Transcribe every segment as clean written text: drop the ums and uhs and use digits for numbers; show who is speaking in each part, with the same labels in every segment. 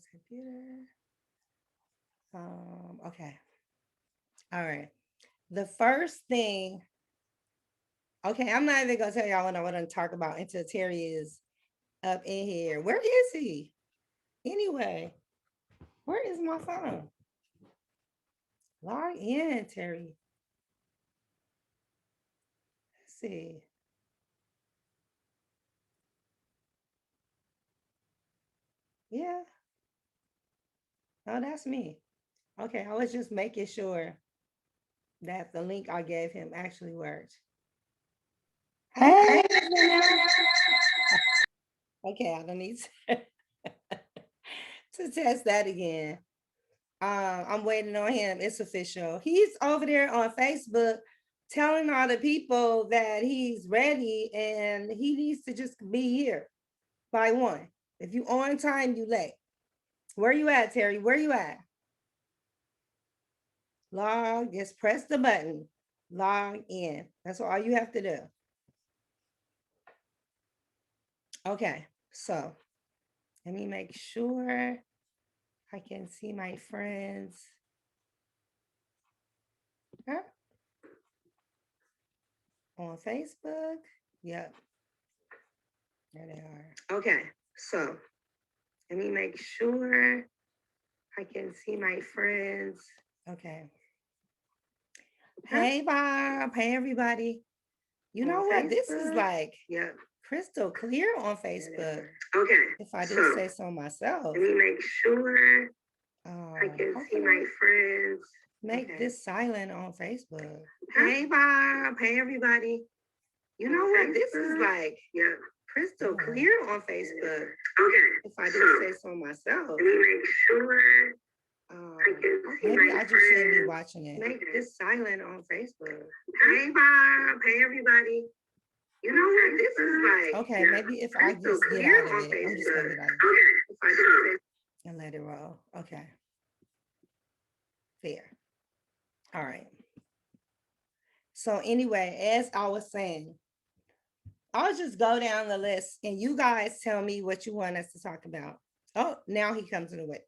Speaker 1: this computer. Okay. All right. The first thing, okay, I'm not even gonna tell y'all what I want to talk about until Terry is up in here. Where is he? Anyway, where is my phone? Log in, Terry. Let's see. Yeah. Oh, that's me. Okay, I was just making sure that the link I gave him actually worked. Hey. Okay, I don't need to test that again. I'm waiting on him. It's official. He's over there on Facebook telling all the people that he's ready and he needs to just be here by 1. If you on time, you late. Where you at, Terry? Where you at? Log, just press the button. Log in. That's all you have to do. Okay, so let me make sure I can see my friends. Huh? On Facebook. Yep. There they are. Okay, so let me make sure I can see my friends. Okay. Hey, Bob. Hey, everybody. You know what? This is like crystal clear on Facebook. Okay. If I do say so myself. Let me make sure I can see my friends. Make this silent on Facebook. Hey, Bob. Hey, everybody. You know what? This is like crystal clear on Facebook. Okay. If I do say so myself. Let me make sure. Maybe I just shouldn't be watching it. Make this silent on Facebook. Hey, Bob. Hey, everybody. You know what? This is like. Okay, maybe if I just get out of it. I'm just going to get out of it. If I do it. And let it roll. Okay. Fair. All right. So anyway, as I was saying, I'll just go down the list and you guys tell me what you want us to talk about. Oh, now he comes in the way.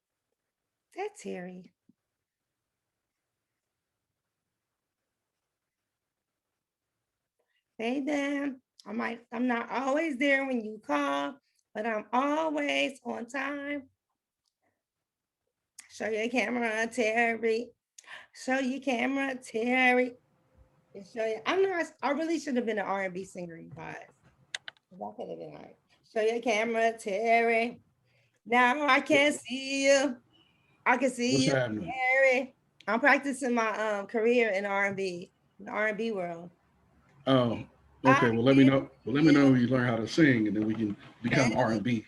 Speaker 1: That's Terry. Hey, Dan. I'm not always there when you call, but I'm always on time. Show your camera, Terry. Show your camera, Terry. And show you. I really should have been an R&B singer, you guys. I could have been like, show your camera, Terry. Now I can't see you. I can see
Speaker 2: What's
Speaker 1: you,
Speaker 2: happening?
Speaker 1: Terry. I'm practicing my career in R&B, in the R&B world.
Speaker 2: Oh,
Speaker 1: I
Speaker 2: okay. Well, let me
Speaker 1: can
Speaker 2: know. Well, let me
Speaker 1: see
Speaker 2: know
Speaker 1: you,
Speaker 2: when you learn how to sing, and then we can become
Speaker 1: Terry.
Speaker 2: R&B.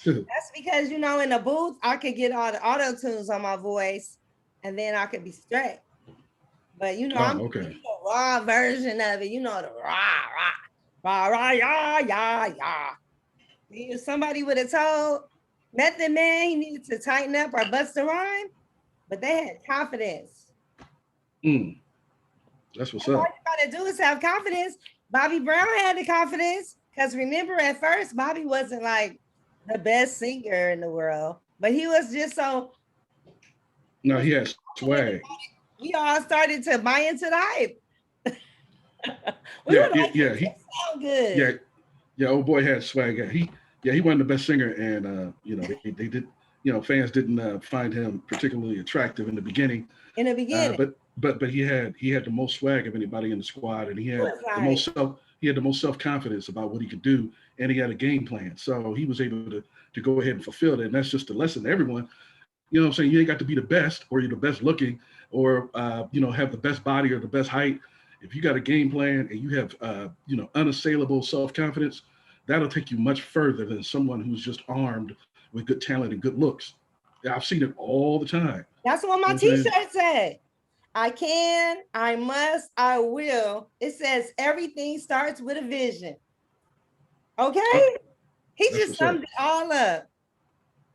Speaker 1: That's because in the booth I could get all the auto tunes on my voice, and then I could be straight. But I'm
Speaker 2: Oh,
Speaker 1: giving
Speaker 2: okay.
Speaker 1: you the raw version of it. The rah rah yah yah yah. If somebody would have told Method Man he needed to tighten up or bust a rhyme, but they had confidence.
Speaker 2: Mm, that's what's
Speaker 1: That's all
Speaker 2: up.
Speaker 1: you gotta do is have confidence. Bobby Brown had the confidence because remember at first Bobby wasn't like the best singer in the world, but he was just so he
Speaker 2: No,
Speaker 1: was
Speaker 2: he has
Speaker 1: confident.
Speaker 2: swag.
Speaker 1: We all started to buy into the hype. We
Speaker 2: Yeah,
Speaker 1: were like,
Speaker 2: yeah.
Speaker 1: he
Speaker 2: He,
Speaker 1: just sound good
Speaker 2: yeah, yeah. Old boy had swag. Yeah, he wasn't the best singer, and they did, fans didn't find him particularly attractive in the beginning.
Speaker 1: in the beginning.
Speaker 2: But he had the most swag of anybody in the squad, and
Speaker 1: He was like,
Speaker 2: he had the most self confidence about what he could do, and he had a game plan. So he was able to go ahead and fulfill it, and that's just a lesson to everyone. You know what I'm saying? You ain't got to be the best, or you're the best looking, or have the best body or the best height. If you got a game plan and you have unassailable self confidence, that'll take you much further than someone who's just armed with good talent and good looks. Yeah, I've seen it all the time.
Speaker 1: that's what
Speaker 2: You
Speaker 1: my
Speaker 2: know what I'm saying?
Speaker 1: t-shirt said. I can, I must, I will. It says everything starts with a vision.
Speaker 2: Uh,
Speaker 1: Okay? He
Speaker 2: that's
Speaker 1: just
Speaker 2: what's up,
Speaker 1: summed it all up.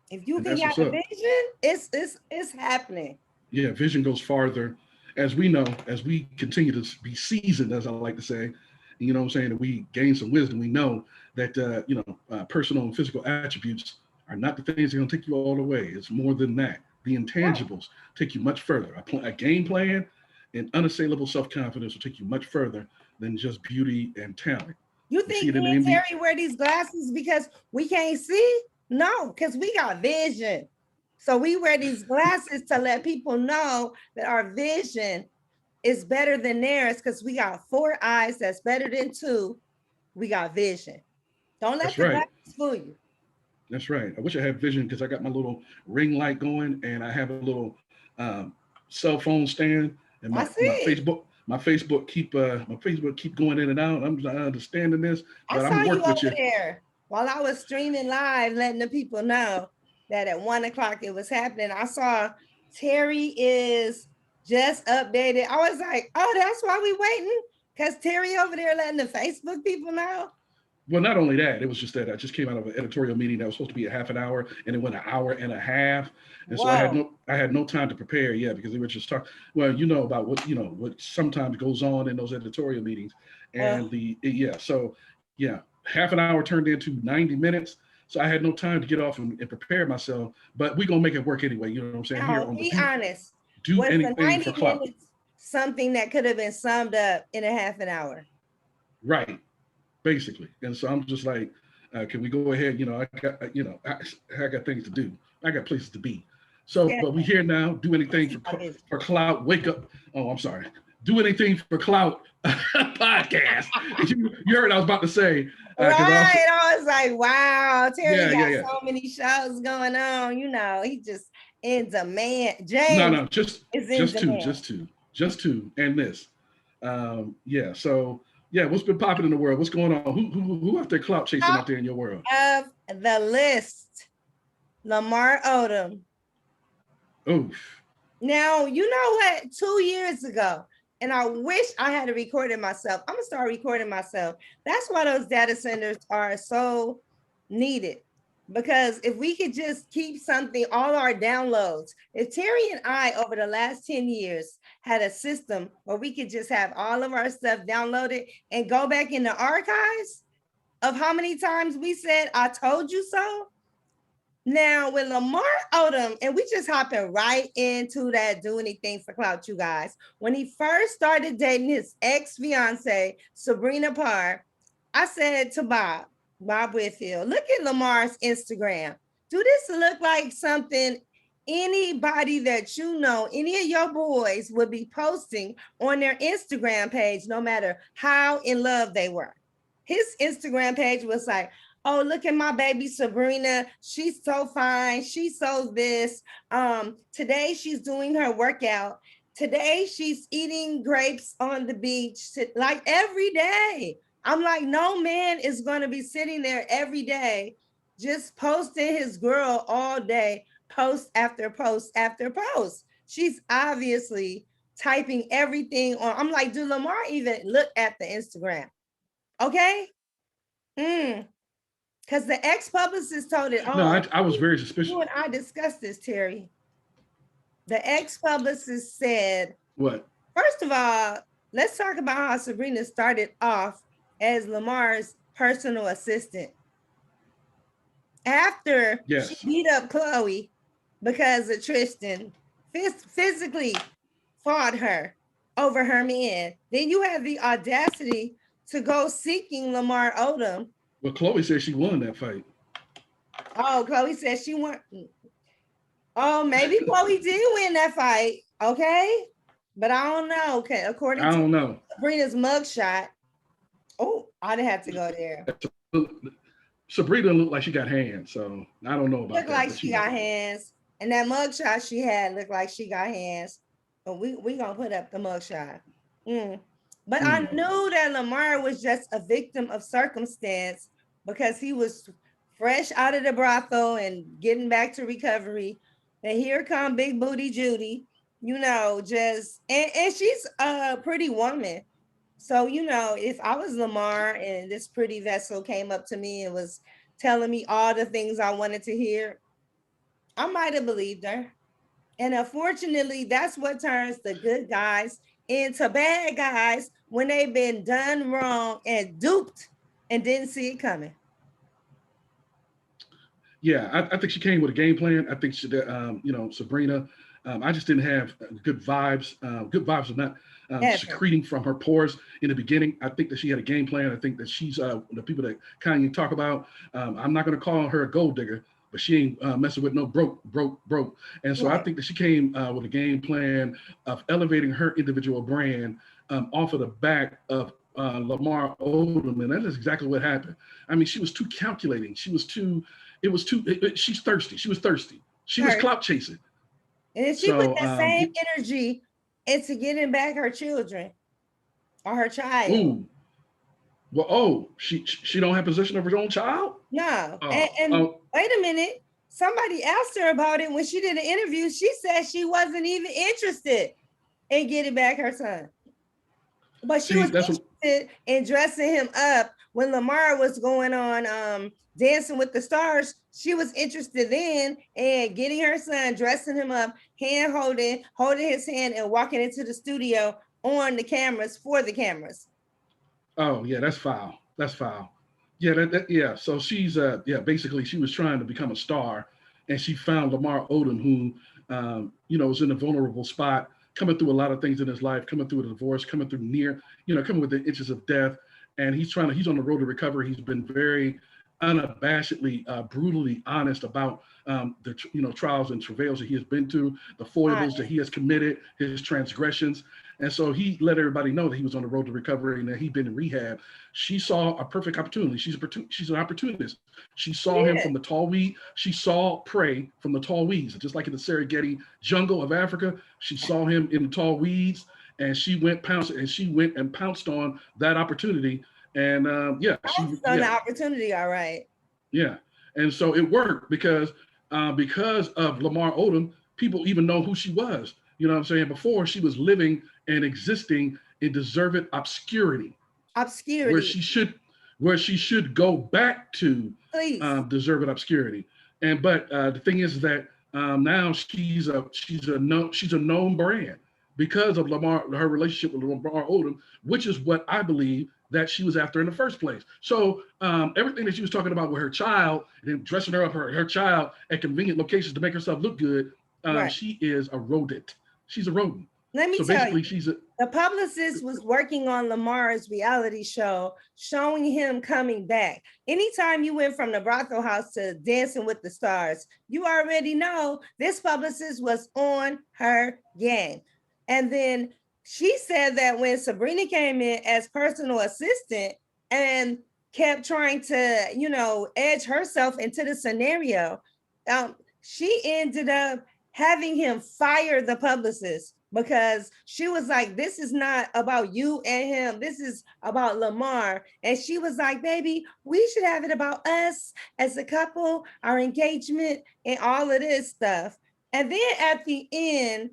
Speaker 1: If you
Speaker 2: and
Speaker 1: can
Speaker 2: that's
Speaker 1: get
Speaker 2: what's
Speaker 1: a
Speaker 2: up.
Speaker 1: vision, it's happening.
Speaker 2: Yeah, vision goes farther, as we know, as we continue to be seasoned, as I like to say. You know what I'm saying? That we gain some wisdom. We know that personal and physical attributes are are not the things that are going to take you all the way. It's more than that. The intangibles take you much further. A game plan and unassailable self-confidence will take you much further than just beauty and talent.
Speaker 1: You think me and Terry wear these glasses because we can't see? No, because we got vision. So we wear these glasses to let people know that our vision is better than theirs because we got 4 eyes that's better than 2. We got vision. Don't let the glasses fool you.
Speaker 2: That's right. I wish I had vision because I got my little ring light going and I have a little cell phone stand and my Facebook keep going in and out. I'm not understanding this, but I'm working with you
Speaker 1: there while I was streaming live, letting the people know that at 1 o'clock it was happening. I saw Terry is just updated. I was like, oh, that's why we waiting, because Terry over there letting the Facebook people know.
Speaker 2: Well, not only that, it was just that I just came out of an editorial meeting that was supposed to be a half an hour, and it went an hour and a half, and so I had no time to prepare yet because they were just talking. Well, you know about what sometimes goes on in those editorial meetings, and half an hour turned into 90 minutes, so I had no time to get off and prepare myself. But we're gonna make it work anyway. You know what I'm saying?
Speaker 1: Now, be honest. Do anything for Clout. Something that could have been summed up in a half an hour.
Speaker 2: Right. Basically. And so I'm just like, can we go ahead? I got things to do. I got places to be. So, but we here now. Do anything for Clout. Wake up. Oh, I'm sorry. Do anything for Clout podcast. You heard what I was about to say.
Speaker 1: I was like, wow, Terry got so many shows going on. He just in demand. James.
Speaker 2: No, just two, and this. So. Yeah, what's been popping in the world? What's going on? Who out there clout chasing out there in your world?
Speaker 1: Of the list, Lamar Odom.
Speaker 2: Oof.
Speaker 1: Now, you know what? 2 years ago, and I wish I had recorded myself. I'm going to start recording myself. That's why those data centers are so needed. Because if we could just keep all our downloads, if Terry and I over the last 10 years had a system where we could just have all of our stuff downloaded and go back in the archives of how many times we said, I told you so. Now with Lamar Odom, and we just hopping right into that do anything for Clout, you guys. When he first started dating his ex-fiance, Sabrina Parr, I said to Bob Whitfield, look at Lamar's Instagram. Do this look like something anybody that any of your boys would be posting on their Instagram page, no matter how in love they were? His Instagram page was like, oh, look at my baby Sabrina. She's so fine. She's so this. Today she's doing her workout. Today she's eating grapes on the beach, like every day. I'm like, no man is going to be sitting there every day just posting his girl all day, post after post after post. She's obviously typing everything on. I'm like, do Lamar even look at the Instagram? Okay. Because the ex-publicist told it.
Speaker 2: No, I was very suspicious.
Speaker 1: You and I discussed this, Terry. The ex-publicist said,
Speaker 2: what?
Speaker 1: First of all, let's talk about how Sabrina started off as Lamar's personal assistant. After she beat up Chloe because of Tristan, physically fought her over her man, then you have the audacity to go seeking Lamar Odom.
Speaker 2: Well, Chloe said she won that fight.
Speaker 1: Oh, Chloe said she won. Oh, maybe Chloe did win that fight. Okay. But I don't know. Okay. According to Sabrina's mugshot. Oh, I didn't have to go there.
Speaker 2: Sabrina looked like she got hands, so I don't know about that.
Speaker 1: Looked like she got hands. And that mugshot she had looked like she got hands. But we gonna put up the mugshot. But I knew that Lamar was just a victim of circumstance because he was fresh out of the brothel and getting back to recovery. And here come Big Booty Judy, and she's a pretty woman. So, if I was Lamar and this pretty vessel came up to me and was telling me all the things I wanted to hear, I might have believed her. And unfortunately, that's what turns the good guys into bad guys when they've been done wrong and duped and didn't see it coming.
Speaker 2: Yeah, I think she came with a game plan. I think she, you know, Sabrina. I just didn't have good vibes. Good vibes are not secreting from her pores in the beginning. I think that she had a game plan. I think that she's the people that Kanye talk about. I'm not going to call her a gold digger, but she ain't messing with no broke. And so I think that she came with a game plan of elevating her individual brand off of the back of Lamar Odom, and that is exactly what happened. I mean, she was too calculating. She was too. It was too. She's thirsty. She was thirsty. She was clout chasing.
Speaker 1: And if she put that same energy into getting back her children or her child.
Speaker 2: Ooh. Well, she don't have possession of her own child?
Speaker 1: No. And wait a minute. Somebody asked her about it when she did an interview. She said she wasn't even interested in getting back her son. But she was interested in dressing him up when Lamar was going on Dancing with the Stars. She was interested in getting her son, dressing him up, holding his hand and walking into the studio on the cameras for the cameras.
Speaker 2: Oh yeah, that's foul. That's foul. Yeah, yeah. So she's basically she was trying to become a star, and she found Lamar Odom, who you know, was in a vulnerable spot, coming through a lot of things in his life, coming through a divorce, coming through coming with the inches of death, and he's on the road to recovery. He's been very unabashedly, brutally honest about the trials and travails that he has been through, the foibles that he has committed, his transgressions. And so he let everybody know that he was on the road to recovery and that he'd been in rehab. She saw a perfect opportunity. She's an opportunist. She saw him from the tall weed. She saw prey from the tall weeds, just like in the Serengeti jungle of Africa. She saw him in the tall weeds, and she went and pounced on that opportunity. And
Speaker 1: she on the opportunity, all right.
Speaker 2: Yeah, and so it worked because of Lamar Odom, people even know who she was. You know what I'm saying? Before, she was living and existing in deserved obscurity. Where she should go back to deserved obscurity. But the thing is that now she's a known brand because of her relationship with Lamar Odom, which is what I believe that she was after in the first place. So everything that she was talking about with her child and dressing her up, her child at convenient locations to make herself look good, she is a rodent. She's a rodent.
Speaker 1: Let me tell you, the publicist was working on Lamar's reality show, showing him coming back. Anytime you went from the brothel house to Dancing with the Stars, you already know this publicist was on her game. And then she said that when Sabrina came in as personal assistant and kept trying to, edge herself into the scenario, she ended up having him fire the publicist because she was like, this is not about you and him. This is about Lamar. And she was like, baby, we should have it about us as a couple, our engagement and all of this stuff. And then at the end,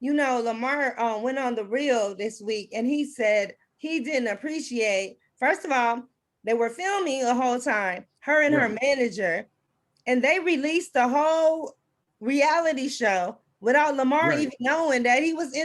Speaker 1: Lamar went on the reel this week and he said he didn't appreciate, first of all, they were filming the whole time, her and her manager, and they released the whole reality show without Lamar even knowing that he was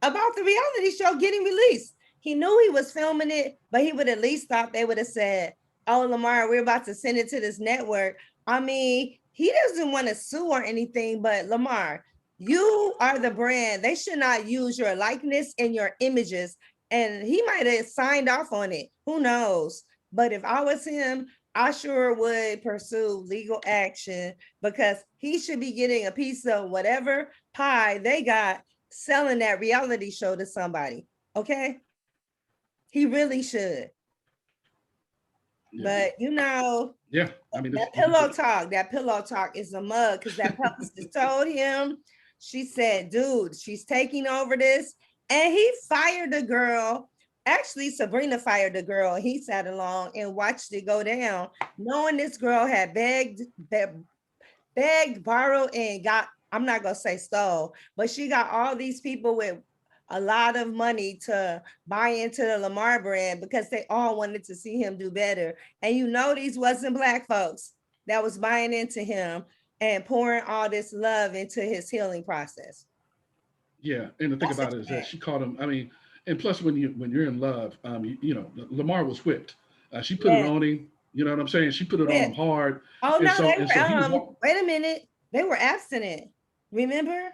Speaker 1: about the reality show getting released. He knew he was filming it, but he would at least thought they would have said, oh, Lamar, we're about to send it to this network. I mean, he doesn't want to sue or anything, but Lamar, you are the brand. They should not use your likeness and your images. And he might have signed off on it. Who knows? But if I was him, I sure would pursue legal action because he should be getting a piece of whatever pie they got selling that reality show to somebody. Okay? He really should. Yeah. But
Speaker 2: I mean,
Speaker 1: that pillow talk is a mug because that publicist told him, she said, dude, she's taking over this. And he fired the girl. Actually, Sabrina fired the girl. He sat along and watched it go down, knowing this girl had begged, borrowed, and got, I'm not going to say stole, but she got all these people with a lot of money to buy into the Lamar brand because they all wanted to see him do better. And these wasn't Black folks that was buying into him and pouring all this love into his healing process.
Speaker 2: Yeah, and the thing about it is that she called him, I mean, and plus when you're in love, Lamar was whipped. She put it on him. You know what I'm saying? She put it on him hard.
Speaker 1: Oh no,
Speaker 2: they were.
Speaker 1: Wait a minute, they were abstinent. Remember?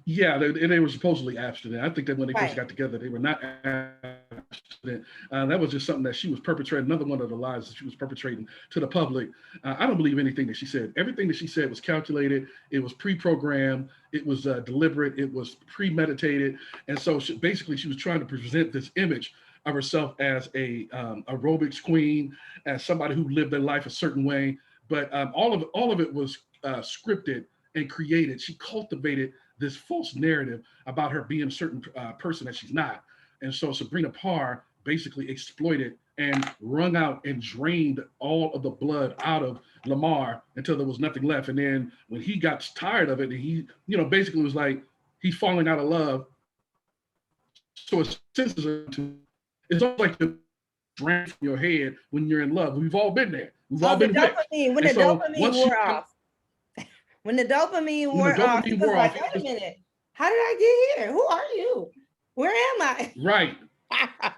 Speaker 2: Yeah, they were supposedly abstinent. I think that when they first got together, they were not abstinent. That was just something that she was perpetrating. Another one of the lies that she was perpetrating to the public. I don't believe anything that she said. Everything that she said was calculated. It was pre-programmed. It was deliberate. It was premeditated. And so basically, she was trying to present this image of herself as a aerobics queen, as somebody who lived their life a certain way. But all of it was scripted and created. She cultivated this false narrative about her being a certain person that she's not. And so Sabrina Parr basically exploited and wrung out and drained all of the blood out of Lamar until there was nothing left. And then when he got tired of it, and he, basically was like, he's falling out of love. So it's almost like the drain from your head when you're in love. We've all been there. We've all been
Speaker 1: whipped. When the dopamine wore off. When the dopamine wore off, he was like, wait a minute, how did I get here? Who are you? Where am I?
Speaker 2: Right.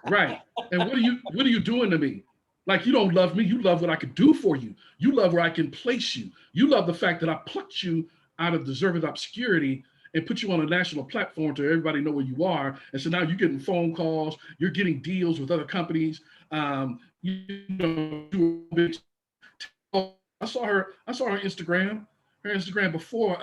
Speaker 2: Right. And what are you doing to me? Like, you don't love me. You love what I could do for you. You love where I can place you. You love the fact that I plucked you out of deserved obscurity and put you on a national platform to everybody know where you are. And so now you're getting phone calls, you're getting deals with other companies. I saw her on Instagram. Her Instagram before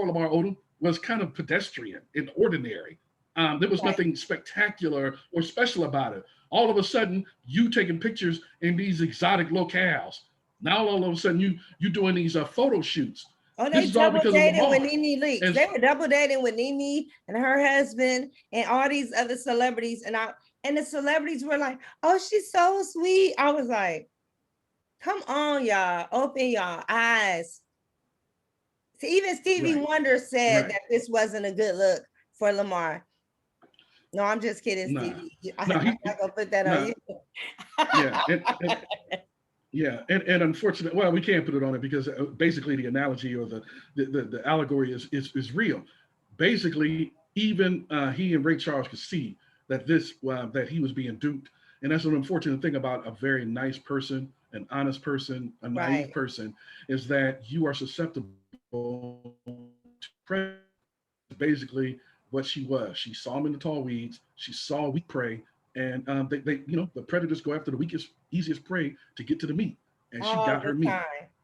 Speaker 2: Lamar Odom was kind of pedestrian and ordinary. There was nothing spectacular or special about it. All of a sudden, you taking pictures in these exotic locales. Now all of a sudden, you doing these photo shoots.
Speaker 1: Oh, they double dating with Nene Leakes. They were double dating with Nene and her husband and all these other celebrities. And the celebrities were like, oh, she's so sweet. I was like, come on, y'all. Open y'all eyes. So even Stevie Wonder said that this wasn't a good look for Lamar. No, I'm just kidding, Stevie. I'm not gonna put that on you.
Speaker 2: Yeah, and unfortunately, well, we can't put it on it because basically the analogy or the allegory is real. Basically, even he and Ray Charles could see that that he was being duped, and that's an unfortunate thing about a very nice person, an honest person, a naive person, is that you are susceptible to basically what she was. She saw him in the tall weeds. She saw weak prey, and the predators go after the easiest prey to get to the meat, and she got her meat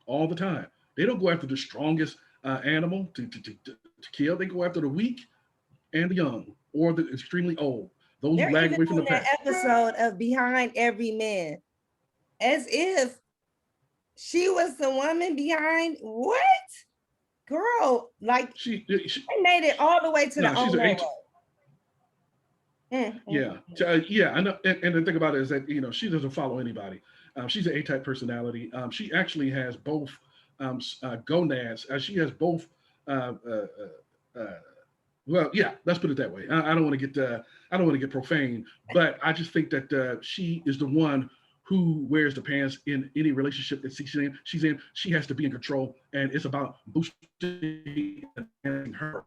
Speaker 2: all the time. They don't go after the strongest animal to kill. They go after the weak and the young or the extremely old. Those who lag away from the pack.
Speaker 1: Episode of Behind Every Man, as if she was the woman behind what? Girl, like she made it all the way to the old level.
Speaker 2: Yeah, I know. And the thing about it is that she doesn't follow anybody. She's an A-type personality. She actually has both gonads. She has both. Well, yeah, let's put it that way. I don't want to get profane, but I just think that she is the one who wears the pants in any relationship that she's in. She has to be in control, and it's about boosting her.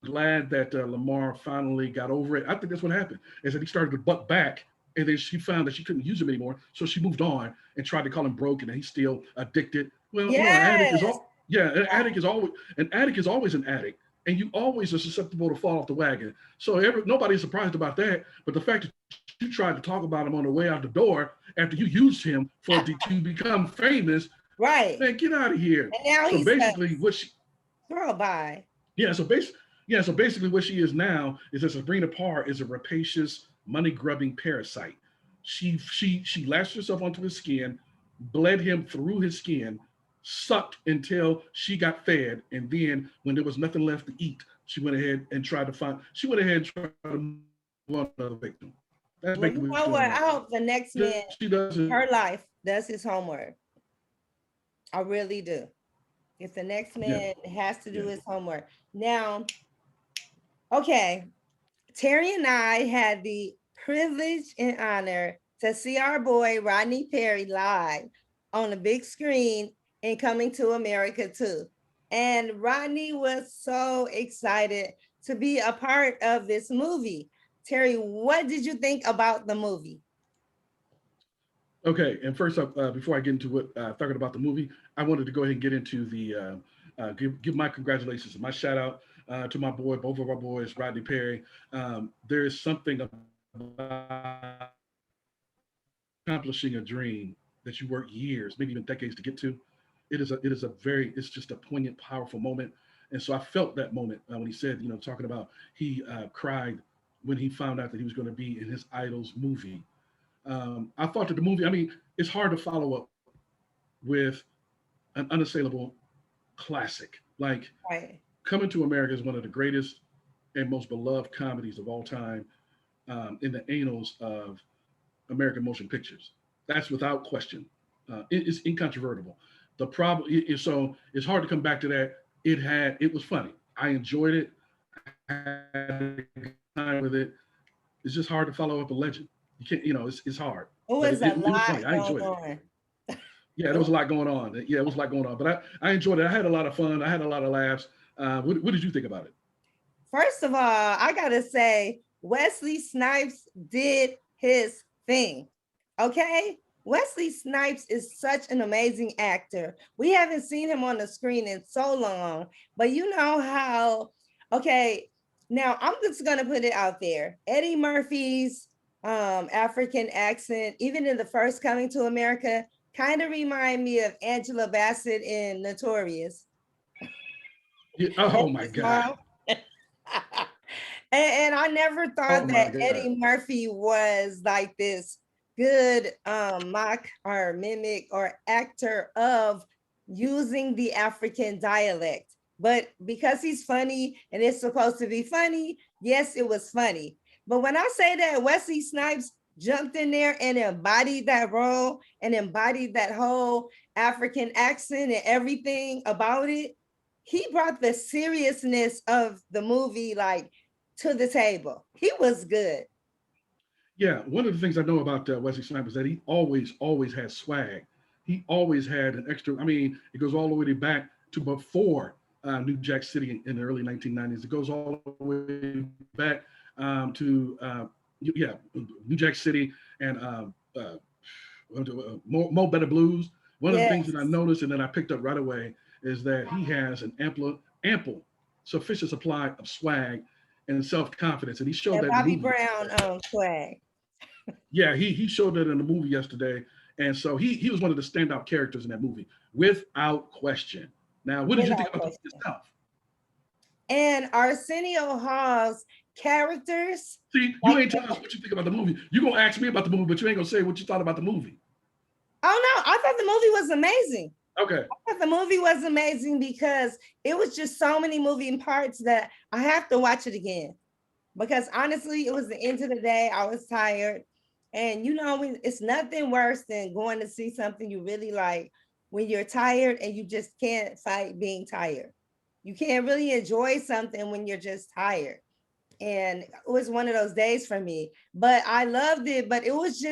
Speaker 2: Glad that Lamar finally got over it. I think that's what happened, is that he started to buck back, and then she found that she couldn't use him anymore, so she moved on and tried to call him broke, and he's still addicted. Well, an addict is always an addict. And you always are susceptible to fall off the wagon. So nobody's surprised about that. But the fact that you tried to talk about him on the way out the door after you used him to become famous,
Speaker 1: right?
Speaker 2: Man, get out of here.
Speaker 1: And now
Speaker 2: so basically, what she
Speaker 1: girl, bye.
Speaker 2: Yeah. So basically, what she is now is that Sabrina Parr is a rapacious, money-grubbing parasite. She latched herself onto his skin, bled him through his skin, sucked until she got fed, and then when there was nothing left to eat, she went ahead and tried to move on another victim.
Speaker 1: That's I hope the next man, her life, does his homework. I really do. If the next man has to do his homework. Now, okay, Terry and I had the privilege and honor to see our boy Rodney Perry live on the big screen and Coming to America too. And Rodney was so excited to be a part of this movie. Terry, what did you think about the movie?
Speaker 2: Okay, and first up, before I get into what talking about the movie, I wanted to go ahead and get into the give my congratulations and my shout out to my boy, both of our boys, Rodney Perry. There is something about accomplishing a dream that you work years, maybe even decades to get to. It's just a poignant, powerful moment. And so I felt that moment when he said, talking about he cried when he found out that he was going to be in his idol's movie. I thought that the movie, I mean, it's hard to follow up with an unassailable classic. Like
Speaker 1: Right.
Speaker 2: Coming to America is one of the greatest and most beloved comedies of all time in the annals of American motion pictures. That's without question. It's incontrovertible. The problem is so it's hard to come back to that. It was funny. I enjoyed it. I had a good time with it. It's just hard to follow up a legend. You can't, it's hard.
Speaker 1: It
Speaker 2: But
Speaker 1: was a
Speaker 2: it was funny.
Speaker 1: lot
Speaker 2: I
Speaker 1: going
Speaker 2: enjoyed it.
Speaker 1: on.
Speaker 2: Yeah, there was a lot going on. Yeah, it was a lot going on. But I enjoyed it. I had a lot of fun. I had a lot of laughs. What did you think about it?
Speaker 1: First of all, I gotta say, Wesley Snipes did his thing. Okay? Wesley Snipes is such an amazing actor. We haven't seen him on the screen in so long, but you know how, okay, now I'm just gonna put it out there. Eddie Murphy's African accent, even in the first Coming to America, kind of remind me of Angela Bassett in Notorious.
Speaker 2: Yeah, oh my God.
Speaker 1: Mom. And I never
Speaker 2: Oh
Speaker 1: thought
Speaker 2: my
Speaker 1: that
Speaker 2: God.
Speaker 1: Eddie Murphy was like this good mock or mimic or actor of using the African dialect. But because he's funny and it's supposed to be funny, yes, it was funny. But when I say that Wesley Snipes jumped in there and embodied that role and embodied that whole African accent and everything about it, he brought the seriousness of the movie like to the table. He was good.
Speaker 2: Yeah, one of the things I know about Wesley Snipes is that he always had swag. He always had an extra. I mean, it goes all the way back to before New Jack City in the early 1990s. It goes all the way back to yeah, New Jack City and Mo Better Blues. One of the things that I
Speaker 1: Yes.
Speaker 2: noticed and then I picked up right away is that he has an ample, sufficient supply of swag and self confidence, and he showed
Speaker 1: And
Speaker 2: that in the
Speaker 1: Bobby
Speaker 2: movie
Speaker 1: Brown
Speaker 2: yesterday.
Speaker 1: swag.
Speaker 2: Yeah, he showed that in the movie yesterday, and so he was one of the standout characters in that movie without question. Now, what did you think
Speaker 1: Without
Speaker 2: about the movie
Speaker 1: question.
Speaker 2: itself?
Speaker 1: And Arsenio Hall's characters,
Speaker 2: See, you
Speaker 1: like,
Speaker 2: ain't telling us what you think about the movie. You gonna ask me about the movie, but you ain't gonna say what you thought about the movie.
Speaker 1: oh no, I thought the movie was amazing.
Speaker 2: Okay.
Speaker 1: I thought the movie was amazing because it was just so many moving parts that I have to watch it again. Because honestly, it was the end of the day. I was tired. And you know, it's nothing worse than going to see something you really like when you're tired and you just can't fight being tired. You can't really enjoy something when you're just tired. And it was one of those days for me. But I loved it. But it was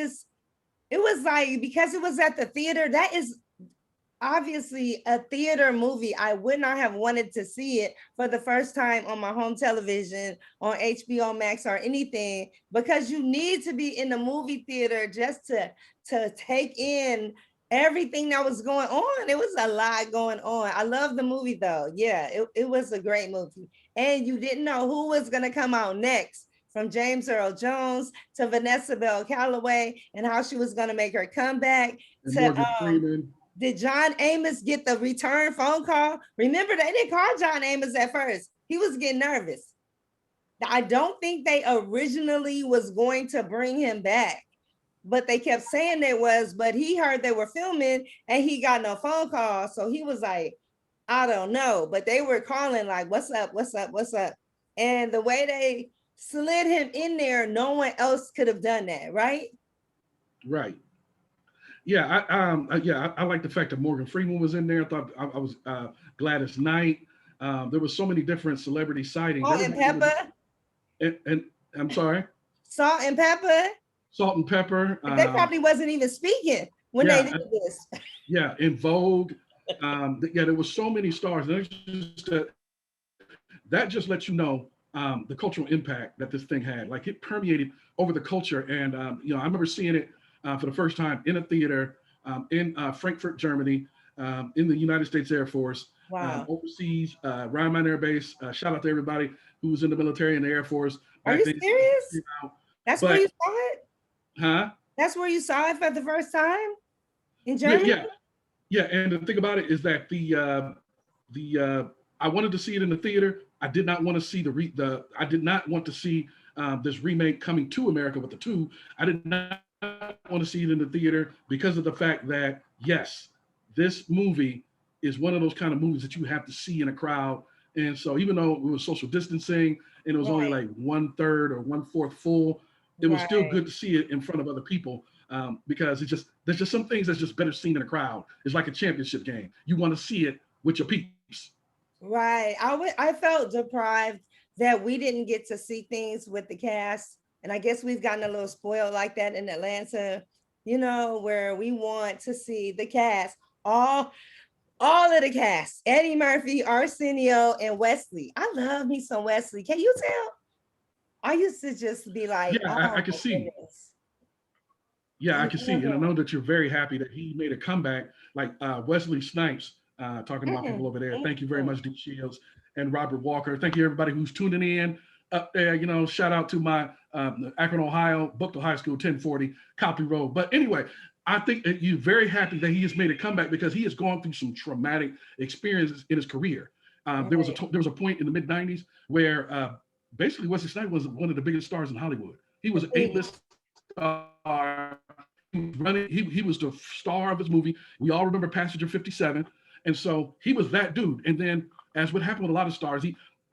Speaker 1: like, because it was at the theater, that is obviously a theater movie. I would not have wanted to see it for the first time on my home television, on HBO Max or anything, because you need to be in the movie theater just to take in everything that was going on. It was a lot going on. I love the movie though. Yeah, it was a great movie. And you didn't know who was going to come out next, from James Earl Jones to Vanessa Bell Calloway, and how she was going to make her comeback,
Speaker 2: And
Speaker 1: to
Speaker 2: Morgan Freeman.
Speaker 1: did John Amos get the return phone call? Remember, they didn't call John Amos at first. He was getting nervous. I don't think they originally was going to bring him back, but they kept saying they was, but he heard they were filming and he got no phone call. So he was like, I don't know. But they were calling like, what's up, what's up, what's up? And the way they slid him in there, no one else could have done that, right?
Speaker 2: Right. Yeah, I like the fact that Morgan Freeman was in there. I thought I was Gladys Knight. There was so many different celebrity sightings.
Speaker 1: Salt and
Speaker 2: Everybody was,
Speaker 1: pepper,
Speaker 2: and I'm sorry,
Speaker 1: salt and pepper.
Speaker 2: Salt and Pepper.
Speaker 1: They probably wasn't even speaking when they
Speaker 2: Yeah,
Speaker 1: did this.
Speaker 2: yeah, in Vogue. Yeah, there was so many stars. And that just lets you know the cultural impact that this thing had. Like it permeated over the culture. And I remember seeing it. for the first time in a theater in Frankfurt, Germany, in the United States Air Force.
Speaker 1: Wow.
Speaker 2: Overseas, Ryan Air Base. Shout out to everybody who was in the military and the Air Force.
Speaker 1: Are you serious? That's where you saw it?
Speaker 2: Huh?
Speaker 1: That's where you saw it for the first time? In Germany?
Speaker 2: Yeah. And the thing about it is that I wanted to see it in the theater. I did not want to see I did not want to see this remake coming to America with the 2. I did not want to see it in the theater because of the fact that, yes, this movie is one of those kind of movies that you have to see in a crowd. And so even though it was social distancing and it was only like 1/3 or 1/4 full, it was still good to see it in front of other people. Because there's just some things that's just better seen in a crowd. It's like a championship game. You want to see it with your peeps.
Speaker 1: Right. I felt deprived that we didn't get to see things with the cast. And I guess we've gotten a little spoiled like that in Atlanta, where we want to see the cast, all of the cast, Eddie Murphy, Arsenio, and Wesley. I love me some Wesley. Can you tell? I used to just be like,
Speaker 2: yeah, I can see. Goodness. Yeah, I can see. And I know that you're very happy that he made a comeback, like Wesley Snipes, talking about people over there. Thank you very much, D. Shields and Robert Walker. Thank you, everybody who's tuning in up there. Shout out to my Akron, Ohio, Bookville High School, 1040 Copley Road. But anyway, I think that you're very happy that he has made a comeback because he has gone through some traumatic experiences in his career. There was a point in the mid-90s where basically Wesley Snipes was one of the biggest stars in Hollywood. He was an A-list star. He was the star of his movie. We all remember Passenger 57. And so he was that dude. And then, as what happened with a lot of stars,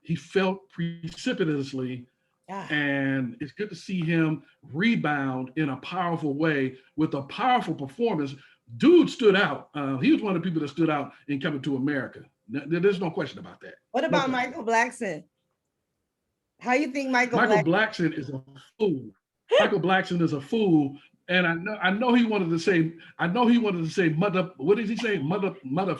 Speaker 2: he fell precipitously. And it's good to see him rebound in a powerful way with a powerful performance. Dude stood out. He was one of the people that stood out in Coming to America. There's no question about that.
Speaker 1: What about Michael Blackson? How you think Michael
Speaker 2: Blackson is a fool? Michael Blackson is a fool. And I know he wanted to say mother, what did he say? Mother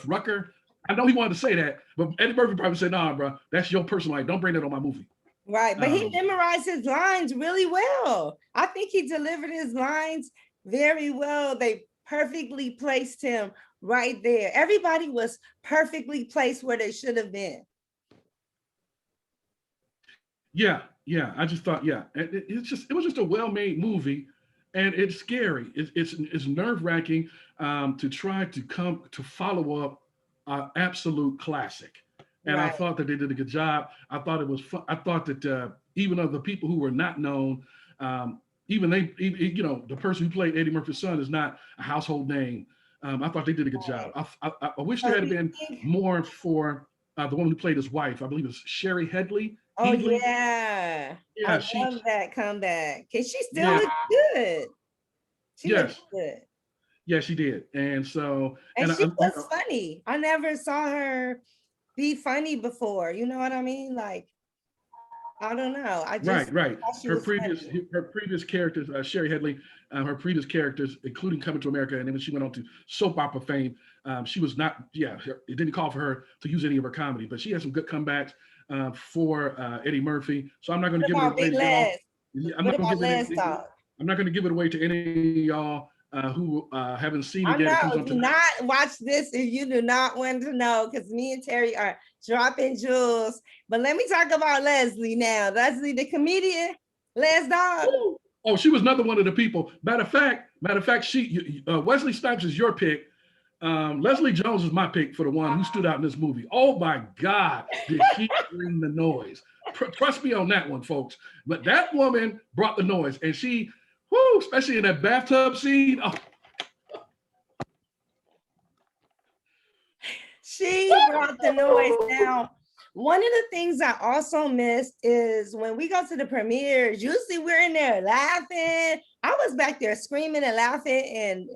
Speaker 2: Rucker. I know he wanted to say that, but Eddie Murphy probably said, nah, bro, that's your personal life. Don't bring that on my movie.
Speaker 1: Right, but he memorized his lines really well. I think he delivered his lines very well. They perfectly placed him right there. Everybody was perfectly placed where they should have been.
Speaker 2: Yeah. I just thought, it was just a well-made movie. And it's scary. It's nerve-wracking to try to follow up an absolute classic. And I thought that they did a good job. I thought it was fun. I thought that even of the people who were not known, the person who played Eddie Murphy's son is not a household name. I thought they did a good job. I wish there had been more for the woman who played his wife. I believe it was Sherry Headley.
Speaker 1: Oh, yeah. I love that comeback. She still looks good. She looks good.
Speaker 2: Yeah, she did. And so...
Speaker 1: And she was funny. I never saw her be funny before. You know what I mean? Like, I don't know. I just...
Speaker 2: Right. Her previous characters, Sherry Headley, her previous characters, including Coming to America, and then when she went on to soap opera fame, she was not... it didn't call for her to use any of her comedy, but she had some good comebacks for Eddie Murphy. So I'm not going to give it away to y'all. I'm not going to give it away to any of y'all who haven't seen it yet.
Speaker 1: Do not watch this if you do not want to know, because me and Terry are dropping jewels. But let me talk about Leslie now. Leslie, the comedian, Les Dog.
Speaker 2: Oh, she was another one of the people. Matter of fact, Wesley Snipes is your pick. Leslie Jones is my pick for the one who stood out in this movie. Oh my God, did she bring the noise? Trust me on that one, folks. But that woman brought the noise, and she, especially in that bathtub scene. Oh.
Speaker 1: She brought the noise down. One of the things I also missed is when we go to the premieres, usually we're in there laughing. I was back there screaming and laughing, and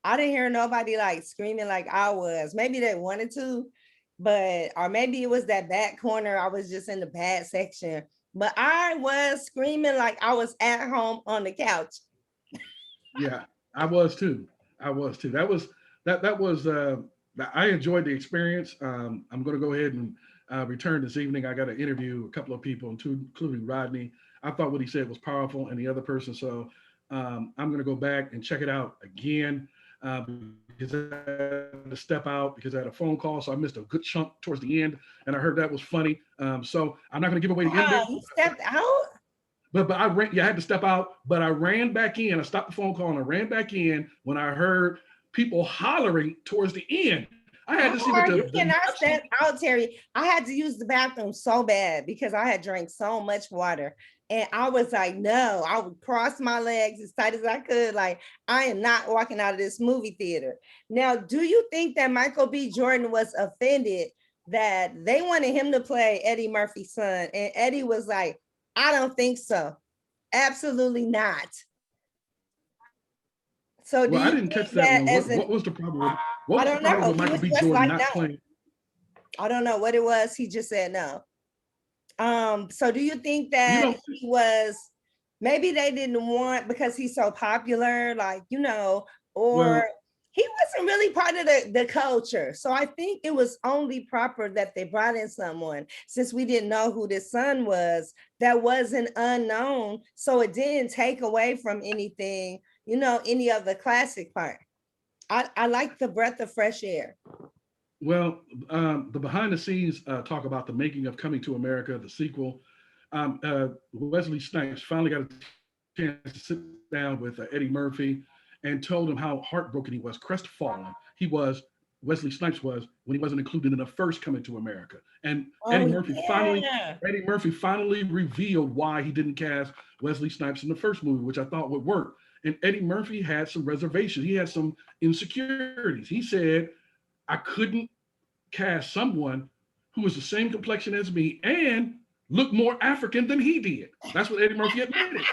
Speaker 1: I didn't hear nobody like screaming like I was. Maybe they wanted to, or maybe it was that back corner. I was just in the bad section, but I was screaming like I was at home on the couch.
Speaker 2: Yeah, I was too. That was I enjoyed the experience. I'm going to go ahead and return this evening. I got to interview a couple of people, including Rodney. I thought what he said was powerful, and the other person. So I'm going to go back and check it out again because I had to step out because I had a phone call, so I missed a good chunk towards the end, and I heard that was funny. So I'm not going to give away the ending.
Speaker 1: You stepped out?
Speaker 2: But I ran. Yeah, I had to step out, but I ran back in. I stopped the phone call and I ran back in when I heard people hollering towards the end. I had to see what
Speaker 1: you cannot step out, Terry. I had to use the bathroom so bad because I had drank so much water. And I was like, no, I would cross my legs as tight as I could. Like, I am not walking out of this movie theater. Now, do you think that Michael B. Jordan was offended that they wanted him to play Eddie Murphy's son? And Eddie was like, I don't think so. Absolutely not. So
Speaker 2: well, I didn't catch that one. What was the problem? What was the problem with Michael B. Jordan not playing?
Speaker 1: I don't know what it was. He just said no. So do you think that he was, maybe they didn't want because he's so popular, like, you know, or he wasn't really part of the culture. So I think it was only proper that they brought in someone, since we didn't know who this son was, that wasn't unknown. So it didn't take away from anything, you know, any of the classic part. I like the breath of fresh air.
Speaker 2: Well, the behind the scenes talk about the making of Coming to America, the sequel. Wesley Snipes finally got a chance to sit down with Eddie Murphy and told him how heartbroken he was, crestfallen he was, Wesley Snipes was, when he wasn't included in the first Coming to America. And Eddie Murphy finally revealed why he didn't cast Wesley Snipes in the first movie, which I thought would work. And Eddie Murphy had some reservations. He had some insecurities. He said, I couldn't cast someone who was the same complexion as me and looked more African than he did. That's what Eddie Murphy admitted.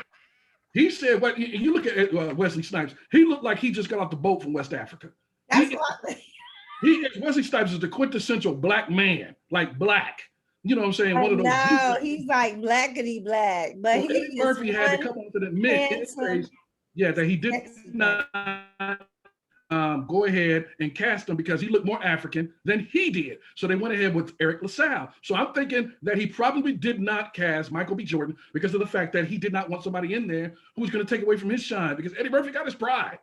Speaker 2: He said, "What you look at Wesley Snipes? He looked like he just got off the boat from West Africa. Wesley Snipes is the quintessential black man, like black. You know what I'm saying? One of those.
Speaker 1: No, he's like blackety black, but
Speaker 2: well, Eddie Murphy had to come up to admit in his face, that he did not go ahead and cast him because he looked more African than he did. So they went ahead with Eric LaSalle. So I'm thinking that he probably did not cast Michael B. Jordan because of the fact that he did not want somebody in there who was going to take away from his shine, because Eddie Murphy got his pride.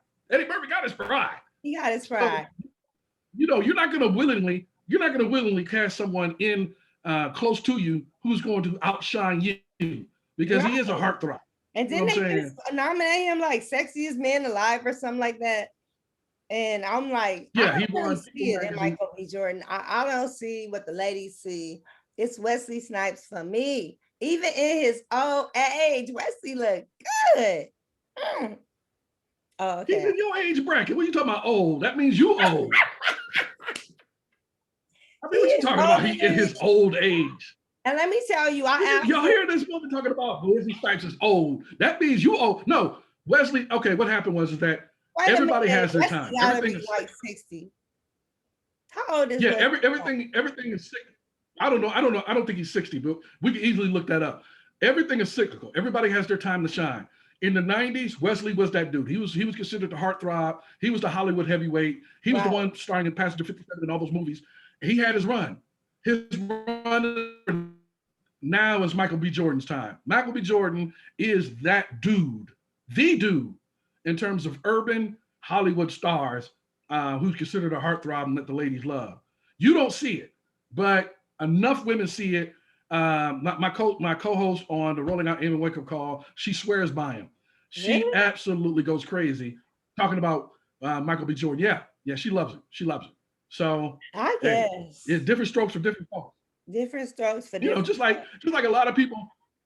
Speaker 2: He got his pride.
Speaker 1: So,
Speaker 2: you know, you're not going to willingly cast someone in close to you who's going to outshine you, because he is a heartthrob.
Speaker 1: And then they just nominate him like sexiest man alive or something like that. And I'm like, I don't really see it in Michael B. Jordan. I don't see what the ladies see. It's Wesley Snipes for me. Even in his old age, Wesley look good. Oh, okay.
Speaker 2: He's in your age bracket. What are you talking about old? That means you old. I mean, what you talking about? He in his old age.
Speaker 1: And let me tell you,
Speaker 2: y'all hear this woman talking about Wesley Snipes is old. That means you old. No, Wesley, okay, what happened was that everybody has their time. Everything is like
Speaker 1: 60. How old is
Speaker 2: everything is 60. I don't know. I don't think he's 60, but we can easily look that up. Everything is cyclical. Everybody has their time to shine. In the 90s, Wesley was that dude. He was considered the heartthrob. He was the Hollywood heavyweight. He was the one starring in Passenger 57 and all those movies. He had his run. His run now is Michael B. Jordan's time. Michael B. Jordan is that dude, the dude, in terms of urban Hollywood stars who's considered a heartthrob and that the ladies love. You don't see it, but enough women see it. My co-host on the Rolling Out Amy Wake Up Call, she swears by him. She absolutely goes crazy talking about Michael B. Jordan. Yeah, she loves him. So
Speaker 1: I guess
Speaker 2: it's different strokes for different folks.
Speaker 1: Different strokes for different.
Speaker 2: Just like a lot of people.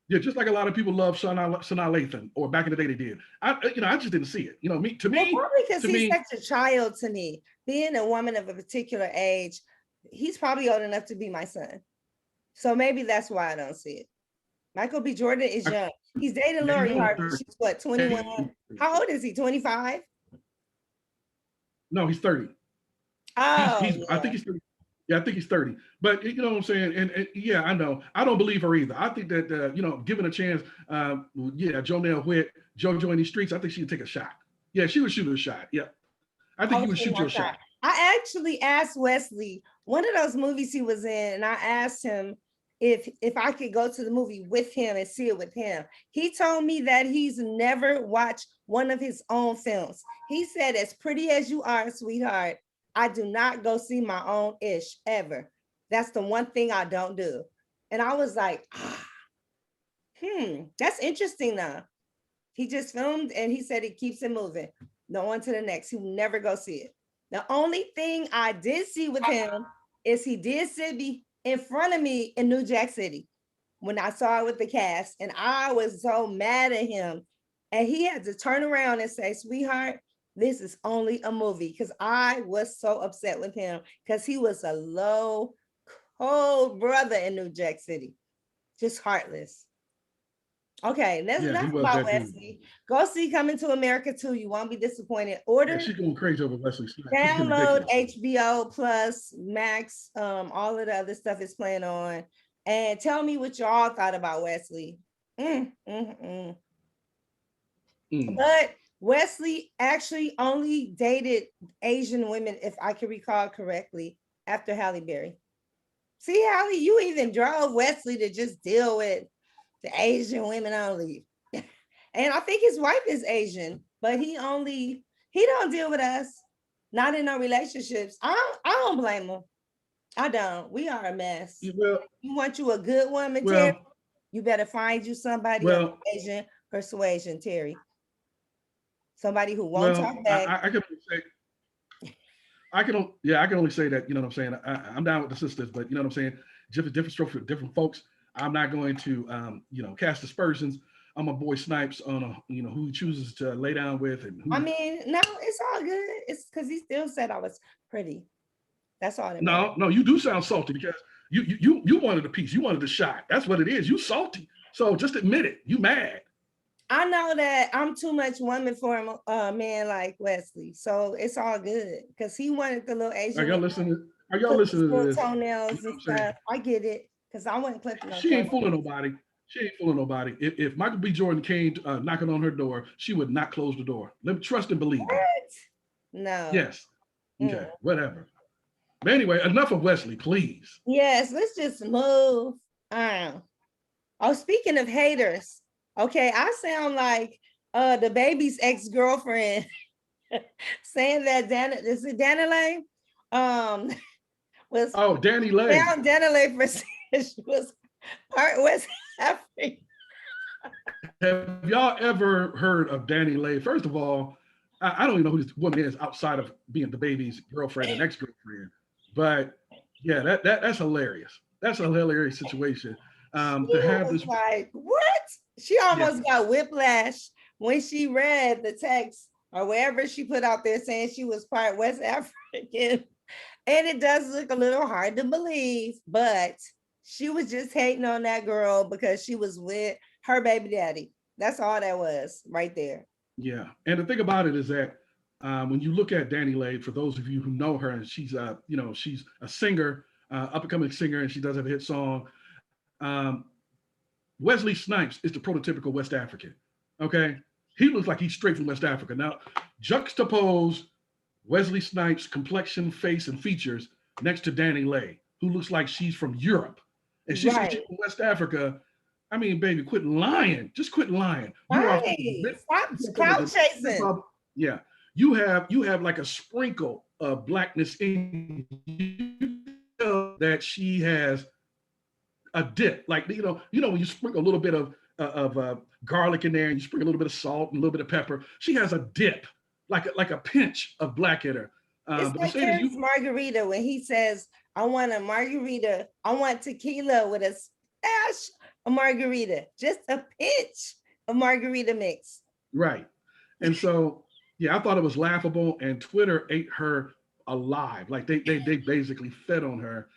Speaker 2: Yeah, just like a lot of people love Sanaa Lathan, or back in the day they did. I just didn't see it. Probably
Speaker 1: because he's such a child to me. Being a woman of a particular age, he's probably old enough to be my son. So maybe that's why I don't see it. Michael B. Jordan is young. He's dated Lori Harvey. She's what, 21? How old is he? 25?
Speaker 2: No, he's 30.
Speaker 1: Oh,
Speaker 2: I think he's 30. Yeah, I think he's 30. But you know what I'm saying? And yeah, I know. I don't believe her either. I think that, given a chance, Jonell Whitt, JoJo in these streets, I think she would take a shot. Yeah, she would shoot her a shot. Yeah. I think he would shoot you a shot.
Speaker 1: I actually asked Wesley, one of those movies he was in, and I asked him, if I could go to the movie with him and see it with him. He told me that he's never watched one of his own films. He said, as pretty as you are, sweetheart, I do not go see my own ish ever. That's the one thing I don't do. And I was like, that's interesting now. He just filmed and he said he keeps it moving. No, on to the next. He will never go see it. The only thing I did see with him is he did sit me in front of me in New Jack City when I saw it with the cast. And I was so mad at him. And he had to turn around and say, sweetheart, this is only a movie. Because I was so upset with him because he was a low, cold brother in New Jack City. Just heartless. Okay, that's enough about Wesley. Go see Coming to America 2. You won't be disappointed. Order.
Speaker 2: Yeah, she's going crazy over Wesley.
Speaker 1: Download HBO Plus, Max, all of the other stuff is playing on. And tell me what y'all thought about Wesley. But Wesley actually only dated Asian women, if I can recall correctly, after Halle Berry. See, Halle, you even drove Wesley to just deal with the Asian women only. And I think his wife is Asian, but he don't deal with us. Not in no relationships. I don't blame him. I don't. We are a mess. Well, you want you a good woman, Terry? You better find you somebody of Asian persuasion, Terry. Somebody who won't talk back.
Speaker 2: I can only say that, you know what I'm saying? I'm down with the sisters, but you know what I'm saying? Different strokes for different folks. I'm not going to, cast aspersions on my boy Snipes on, who he chooses to lay down with. And
Speaker 1: no, it's all good. It's because he still said I was pretty. That's all.
Speaker 2: No, you do sound salty because you wanted a piece. You wanted a shot. That's what it is. You salty. So just admit it. You mad.
Speaker 1: I know that I'm too much woman for a man like Wesley. So it's all good because he wanted the little Asian.
Speaker 2: Are y'all listening to this?
Speaker 1: Toenails and stuff. I get it. Because I wasn't clipping.
Speaker 2: She ain't fooling nobody. If Michael B. Jordan came knocking on her door, she would not close the door. Let me trust and believe.
Speaker 1: What? No.
Speaker 2: Yes. Okay. Whatever. But anyway, enough of Wesley, please.
Speaker 1: Yes, let's just move on. Oh, speaking of haters, okay, I sound like the baby's ex-girlfriend saying that Danny was
Speaker 2: Danny Lay.
Speaker 1: Found Danny Lay for she was part West African.
Speaker 2: Have y'all ever heard of Danny Lay? First of all, I don't even know who this woman is outside of being the baby's girlfriend and ex-girlfriend. But yeah, that's hilarious. That's a hilarious situation. To have this
Speaker 1: like what? She almost got whiplash when she read the text or wherever she put out there saying she was part West African. And it does look a little hard to believe, but she was just hating on that girl because she was with her baby daddy. That's all that was right there.
Speaker 2: Yeah. And the thing about it is that when you look at Danny Lay, for those of you who know her, and she's she's a singer, up and coming singer, and she does have a hit song. Wesley Snipes is the prototypical West African. Okay. He looks like he's straight from West Africa. Now, juxtapose Wesley Snipes' complexion, face, and features next to Danny Lay, who looks like she's from Europe. And she's from West Africa. I mean, baby, quit lying. Just quit lying.
Speaker 1: Stop clout chasing.
Speaker 2: Yeah. You have like a sprinkle of blackness in you that she has a dip. Like, when you sprinkle a little bit of garlic in there and you sprinkle a little bit of salt and a little bit of pepper, she has a dip. Like a pinch of black in her.
Speaker 1: It's like Terry's margarita when he says, I want a margarita. I want tequila with a splash of margarita. Just a pinch of margarita mix.
Speaker 2: Right. And so, yeah, I thought it was laughable, and Twitter ate her alive. Like they basically fed on her.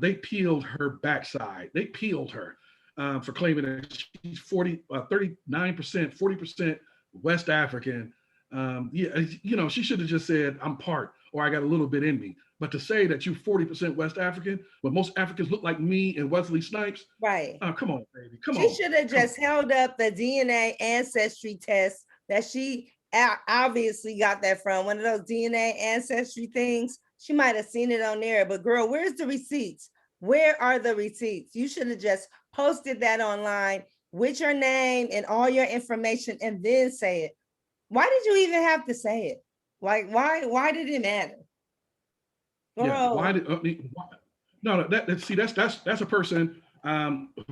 Speaker 2: They peeled her backside. They peeled her for claiming that she's 39%, 40% West African. She should have just said, I'm part, or I got a little bit in me. But to say that you're 40% West African, when most Africans look like me and Wesley Snipes,
Speaker 1: right?
Speaker 2: Come on, baby, come on.
Speaker 1: She should have just held up the DNA ancestry test that she obviously got that from one of those DNA ancestry things. She might have seen it on there, but girl, where's the receipts? Where are the receipts? You should have just posted that online with your name and all your information and then say it. Why did you even have to say it? Like, why did it matter?
Speaker 2: Yeah. Why did no, that's a person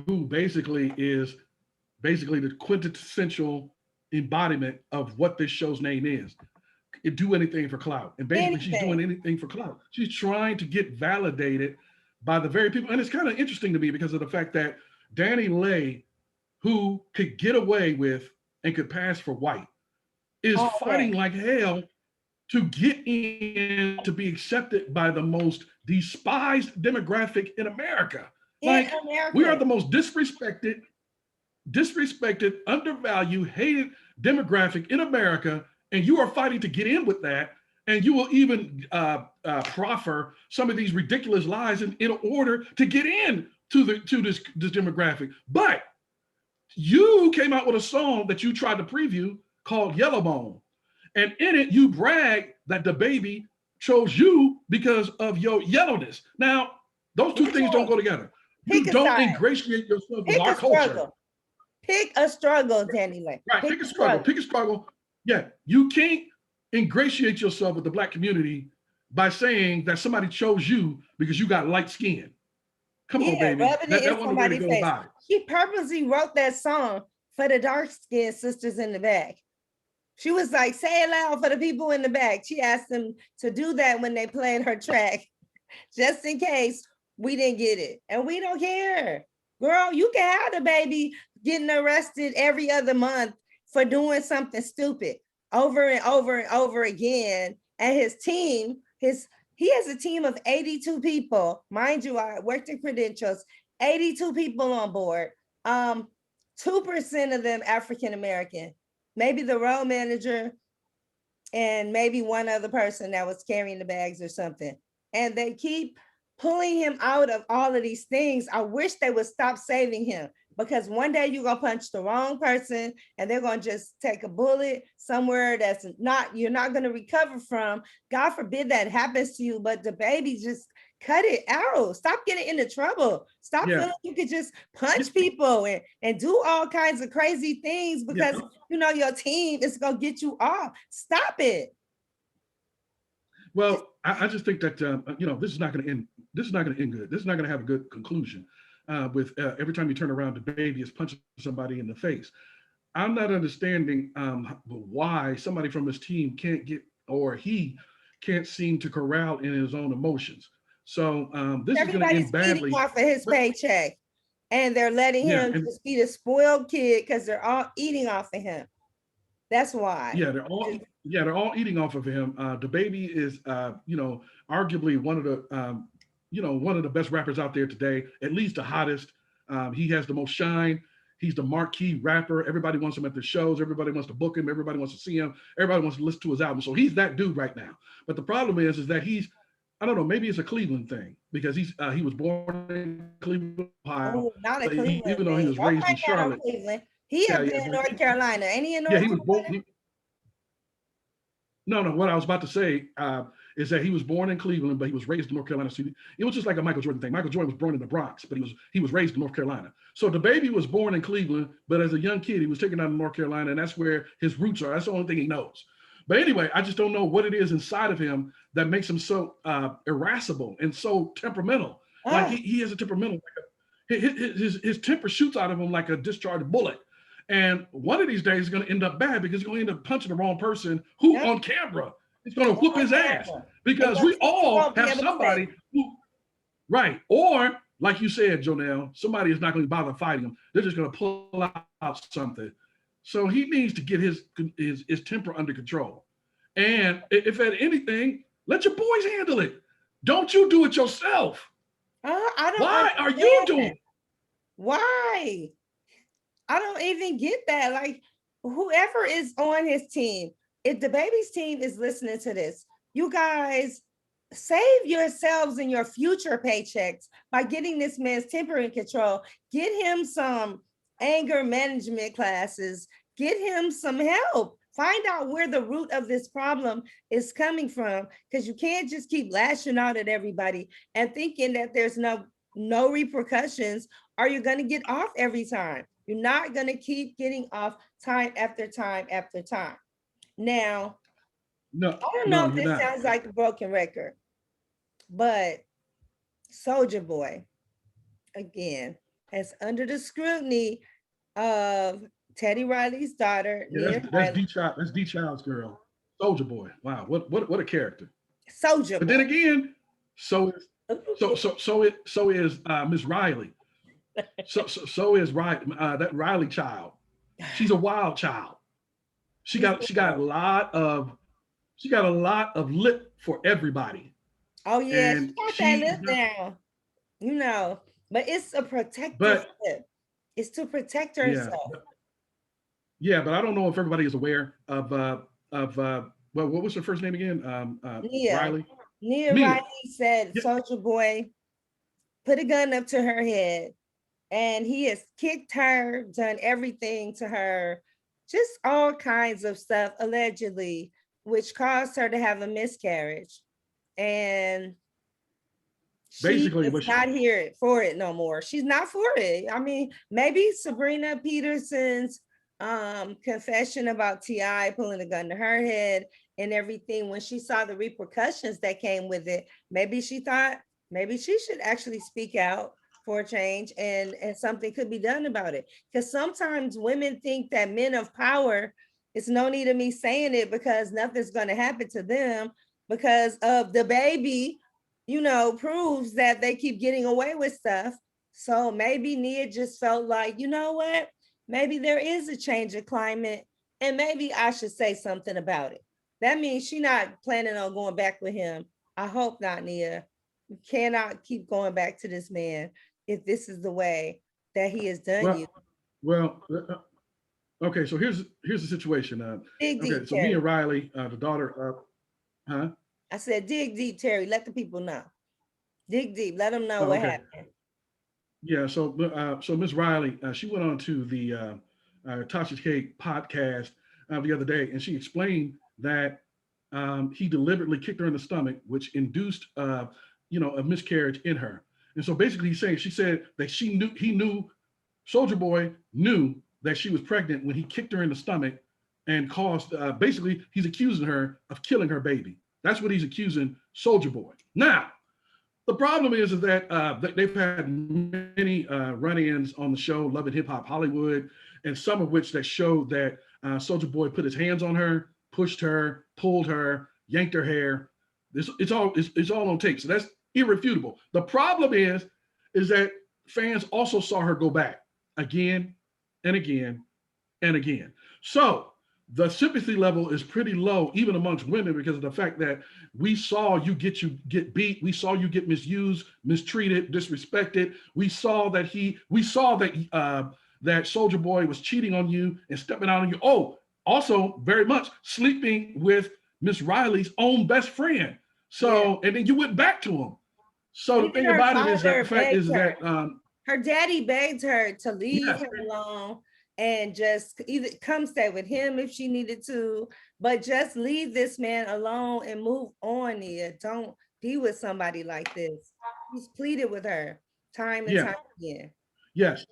Speaker 2: who basically is basically the quintessential embodiment of what this show's name is. It do anything for clout. And basically she's doing anything for clout. She's trying to get validated by the very people. And it's kind of interesting to me because of the fact that Danny Lay, who could get away with and could pass for white, is fighting like hell to get in to be accepted by the most despised demographic in America. Like, we are the most disrespected, undervalued, hated demographic in America, and you are fighting to get in with that. And you will even proffer some of these ridiculous lies in order to get in to this demographic. But you came out with a song that you tried to preview called Yellowbone. And in it, you brag that the baby chose you because of your yellowness. Now, those two things don't go together. You don't ingratiate yourself with our culture.
Speaker 1: Pick a struggle, Danny Lay.
Speaker 2: Right, pick a struggle. Pick a struggle. Yeah, you can't ingratiate yourself with the Black community by saying that somebody chose you because you got light skin. Come on, baby. That wasn't the way to go about it.
Speaker 1: She purposely wrote that song for the dark-skinned sisters in the back. She was like, say it loud for the people in the back. She asked them to do that when they played her track, just in case we didn't get it. And we don't care. Girl, you can have the baby getting arrested every other month for doing something stupid over and over and over again. And his team, he has a team of 82 people. Mind you, I worked in credentials, 82 people on board. 2% of them African-American. Maybe the road manager and maybe one other person that was carrying the bags or something. And they keep pulling him out of all of these things. I wish they would stop saving him, because one day you're gonna punch the wrong person and they're gonna just take a bullet somewhere that's you're not gonna recover from. God forbid that happens to you, but the baby, just cut it out. Stop getting into trouble. Stop feeling you could just punch people and do all kinds of crazy things because you know your team is gonna get you off. Stop it.
Speaker 2: Well, I just think that this is not going to end. This is not going to end good. This is not going to have a good conclusion. With every time you turn around, the baby is punching somebody in the face. I'm not understanding why somebody from his team can't get, or he can't seem to corral in his own emotions. So this is going to end badly.
Speaker 1: Off of his paycheck, and they're letting him just be the spoiled kid because they're all eating off of him. That's why.
Speaker 2: Yeah, they're all eating off of him. The baby is, arguably one of the best rappers out there today, at least the hottest. He has the most shine. He's the marquee rapper. Everybody wants him at the shows. Everybody wants to book him. Everybody wants to see him. Everybody wants to listen to his album. So he's that dude right now. But the problem is that he's, I don't know, maybe it's a Cleveland thing because he was born in Cleveland, Ohio.
Speaker 1: Not a Cleveland
Speaker 2: even though he was raised in Charlotte.
Speaker 1: He has been in North Carolina. Ain't he in North Carolina?
Speaker 2: He was born. No, what I was about to say is that he was born in Cleveland, but he was raised in North Carolina. So it was just like a Michael Jordan thing. Michael Jordan was born in the Bronx, but he was raised in North Carolina. So the baby was born in Cleveland, but as a young kid, he was taken out of North Carolina, and that's where his roots are. That's the only thing he knows. But anyway, I just don't know what it is inside of him that makes him so irascible and so temperamental. Like he has a temperamental. His temper shoots out of him like a discharged bullet. And one of these days is going to end up bad because he's going to end up punching the wrong person who on camera is going to whoop his ass, because we all have somebody who, right. Or like you said, Jonell, somebody is not going to bother fighting him. They're just going to pull out something. So he needs to get his temper under control. And if at anything, let your boys handle it. Don't you do it yourself. Why are you doing it?
Speaker 1: Why? I don't even get that. Like, whoever is on his team, if the baby's team is listening to this, you guys save yourselves and your future paychecks by getting this man's temper in control. Get him some anger management classes. Get him some help. Find out where the root of this problem is coming from, because you can't just keep lashing out at everybody and thinking that there's no no repercussions, or you're going to get off every time. You're not going to keep getting off time after time after time. Now,
Speaker 2: No,
Speaker 1: I don't know
Speaker 2: no,
Speaker 1: if
Speaker 2: you're
Speaker 1: this
Speaker 2: not.
Speaker 1: sounds like a broken record, but Soldier Boy, again, has under the scrutiny of Teddy Riley's daughter,
Speaker 2: Yeah,
Speaker 1: Nia
Speaker 2: that's
Speaker 1: Riley.
Speaker 2: D Child. That's D Child's girl, Soldier Boy. Wow, what a character.
Speaker 1: Soldier
Speaker 2: But then
Speaker 1: Boy.
Speaker 2: again, so is Miss Riley. So is that Riley child. She's a wild child. She got a lot of lip for everybody,
Speaker 1: Oh yeah, she
Speaker 2: and
Speaker 1: got that
Speaker 2: she's
Speaker 1: lip
Speaker 2: not.
Speaker 1: down, but it's a protective
Speaker 2: But
Speaker 1: lip. It's to protect
Speaker 2: yeah,
Speaker 1: herself.
Speaker 2: yeah, but I don't know if everybody is aware of well, what was her first name again?
Speaker 1: Nia.
Speaker 2: Riley.
Speaker 1: Nia
Speaker 2: Mia.
Speaker 1: Riley said
Speaker 2: Yeah,
Speaker 1: Soldier Boy put a gun up to her head and he has kicked her, done everything to her, just all kinds of stuff, allegedly, which caused her to have a miscarriage. And she
Speaker 2: basically,
Speaker 1: is not here for it no more. She's not for it. I mean, maybe Sabrina Peterson's confession about T.I. pulling a gun to her head and everything, when she saw the repercussions that came with it, maybe she thought maybe she should actually speak out for a change, and something could be done about it. Because sometimes women think that men of power, it's no need of me saying it because nothing's going to happen to them because of the baby, proves that they keep getting away with stuff. So maybe Nia just felt like, you know what? Maybe there is a change of climate and maybe I should say something about it. That means she's not planning on going back with him. I hope not, Nia. You cannot keep going back to this man if this is the way that he has done you.
Speaker 2: well, okay. So here's the situation.
Speaker 1: Dig
Speaker 2: Okay,
Speaker 1: deep,
Speaker 2: so Mia
Speaker 1: Terry.
Speaker 2: Riley, the daughter of, huh?
Speaker 1: I said, dig deep, Terry. Let the people know. Dig deep. Let them know
Speaker 2: Oh,
Speaker 1: what
Speaker 2: okay.
Speaker 1: happened.
Speaker 2: Yeah. So Miss Riley, she went on to the Tasha K podcast the other day, and she explained that he deliberately kicked her in the stomach, which induced a miscarriage in her. And so basically, she said that he knew, Soldier Boy knew that she was pregnant when he kicked her in the stomach and caused. Basically, he's accusing her of killing her baby. That's what he's accusing Soldier Boy. Now, the problem is that they've had many run-ins on the show, Love and Hip Hop Hollywood, and some of which that showed that Soldier Boy put his hands on her, pushed her, pulled her, yanked her hair. It's all on tape, so that's irrefutable. The problem is that fans also saw her go back again and again and again. So the sympathy level is pretty low, even amongst women, because of the fact that we saw you get beat, we saw you get misused, mistreated, disrespected. We saw that that Soldier Boy was cheating on you and stepping out on you. Oh, also very much sleeping with Miss Riley's own best friend. So, and then you went back to him. So the thing about it is that the fact is that
Speaker 1: her daddy begged her to leave
Speaker 2: yes,
Speaker 1: him alone and just either come stay with him if she needed to, but just leave this man alone and move on. Nia, don't be with somebody like this. He's pleaded with her time and
Speaker 2: yeah,
Speaker 1: time again.
Speaker 2: yes,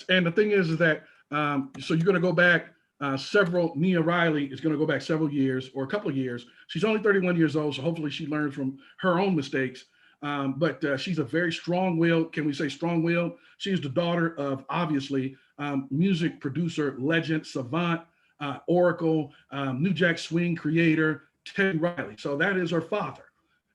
Speaker 2: and the thing is that so you're going to go back several. Nia Riley is going to go back several years or a couple of years. She's only 31 years old, so hopefully she learns from her own mistakes. But she's a very strong-willed. Can we say strong-willed? She's the daughter of obviously music producer, legend, savant, Oracle, New Jack Swing creator Teddy Riley. So that is her father.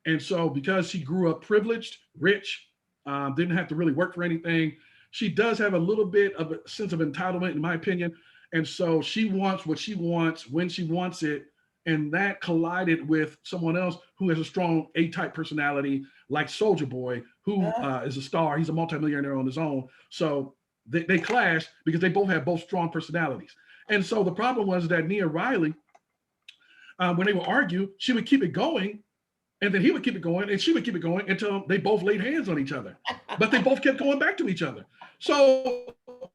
Speaker 2: And so because she grew up privileged, rich, didn't have to really work for anything, she does have a little bit of a sense of entitlement, in my opinion. And so she wants what she wants when she wants it. And that collided with someone else who has a strong A-type personality, like Soldier Boy, who is a star. He's a multimillionaire on his own. So they clash because they both have both strong personalities. And so the problem was that Nia Riley, when they would argue, she would keep it going, and then he would keep it going, and she would keep it going until they both laid hands on each other. But they both kept going back to each other. So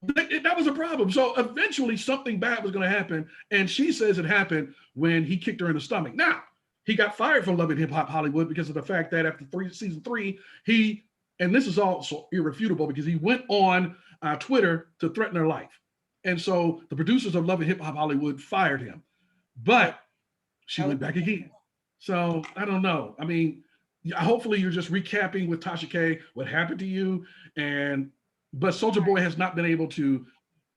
Speaker 2: that was a problem. So eventually something bad was going to happen. And she says it happened when he kicked her in the stomach. Now, he got fired from Love and Hip Hop Hollywood because of the fact that after season 3, he And this is also irrefutable because he went on Twitter to threaten her life. And so the producers of Love and Hip Hop Hollywood fired him. But she went back again. So I don't know. I mean, hopefully you're just recapping with Tasha K what happened to you. But Soulja Boy has not been able to.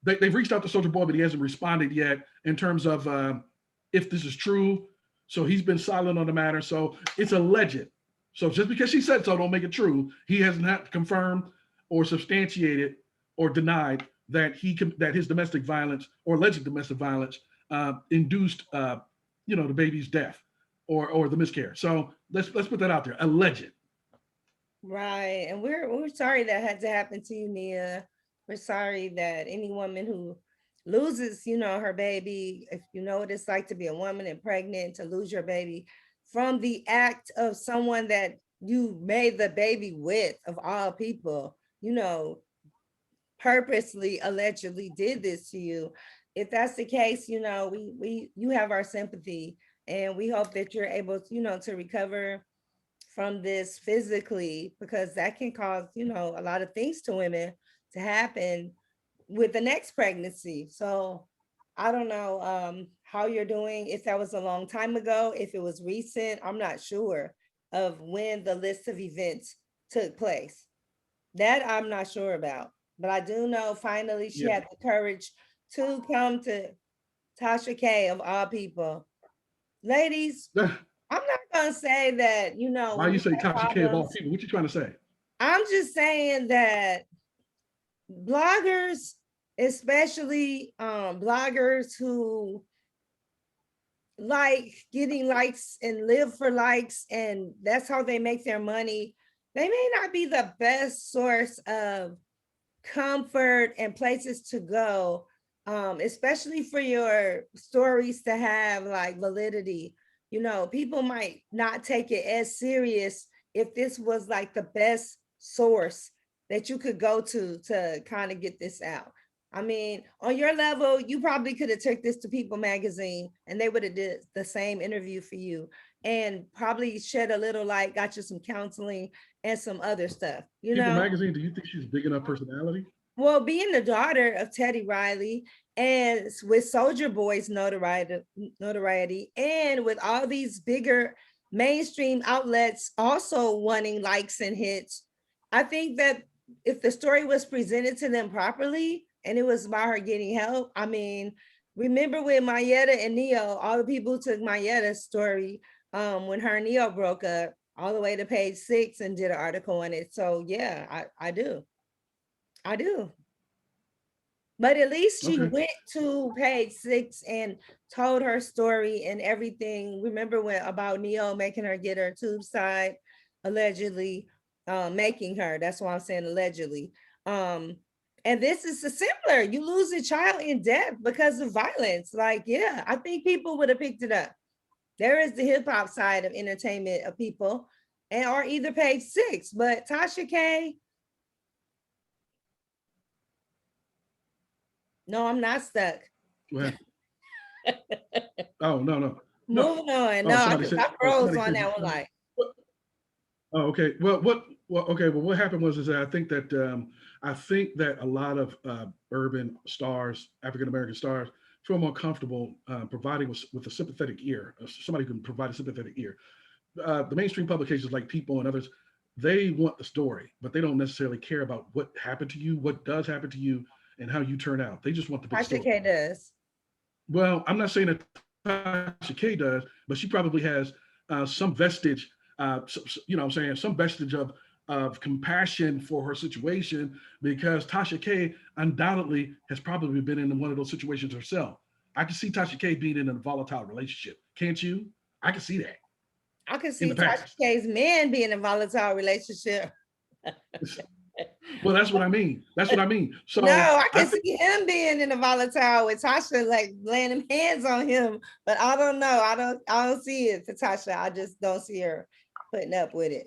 Speaker 2: They've reached out to Soulja Boy, but he hasn't responded yet in terms of if this is true. So he's been silent on the matter. So it's alleged. So just because she said so, don't make it true. He has not confirmed or substantiated or denied that that his domestic violence or alleged domestic violence induced the baby's death or the miscarriage. So let's put that out there. Alleged.
Speaker 1: Right. And we're sorry that had to happen to you, Nia. We're sorry that any woman who loses, her baby, if you know what it's like to be a woman and pregnant, to lose your baby from the act of someone that you made the baby with, of all people, purposely, allegedly did this to you. If that's the case, you have our sympathy, and we hope that you're able to, to recover from this physically, because that can cause, a lot of things to women to happen with the next pregnancy. So I don't know how you're doing, if that was a long time ago, if it was recent. I'm not sure of when the list of events took place. That I'm not sure about. But I do know finally she had the courage to come to Tasha K, of all people. Ladies, I'm not gonna say that,
Speaker 2: Why you say Tasha K of all people? What you trying to say?
Speaker 1: I'm just saying that bloggers, especially bloggers who like getting likes and live for likes, and that's how they make their money, they may not be the best source of comfort and places to go, especially for your stories to have like validity. People might not take it as serious if this was like the best source that you could go to kind of get this out. I mean, on your level, you probably could have took this to People Magazine and they would have did the same interview for you and probably shed a little light, got you some counseling and some other stuff.
Speaker 2: People Magazine, do you think she's big enough personality?
Speaker 1: Well, being the daughter of Teddy Riley and with Soulja Boy's notoriety, and with all these bigger mainstream outlets also wanting likes and hits, I think that if the story was presented to them properly and it was about her getting help, I mean, remember with Mayetta and Neo, all the people who took Mayetta's story when her and Neo broke up, all the way to page 6 and did an article on it. So yeah, I do. But at least she went to page 6 and told her story and everything. Remember when about Neo making her get her tube side, allegedly making her. That's why I'm saying allegedly. And this is similar. You lose a child in death because of violence. Like, yeah, I think people would have picked it up. There is the hip hop side of entertainment of people, and or either page 6. But Tasha K, no, I'm not stuck.
Speaker 2: Oh, no.
Speaker 1: Moving on. No, I froze on that one. Like,
Speaker 2: oh, okay. Well, what happened was that I think that a lot of urban stars, African American stars, feel more comfortable providing with a sympathetic ear. Somebody who can provide a sympathetic ear. The mainstream publications like People and others, they want the story, but they don't necessarily care about what happened to you, what does happen to you, and how you turn out. They just want the big story.
Speaker 1: Tasha K does.
Speaker 2: Well, I'm not saying that Tasha K does, but she probably has some vestige, some vestige of compassion for her situation, because Tasha K undoubtedly has probably been in one of those situations herself. I can see Tasha K being in a volatile relationship. Can't you? I can see that.
Speaker 1: I can see Tasha K's man being in a volatile relationship.
Speaker 2: Well, that's what I mean. So
Speaker 1: no, I can see him being in a volatile with Tasha, like laying them hands on him. But I don't know. I don't see it for Tasha. I just don't see her putting up with it.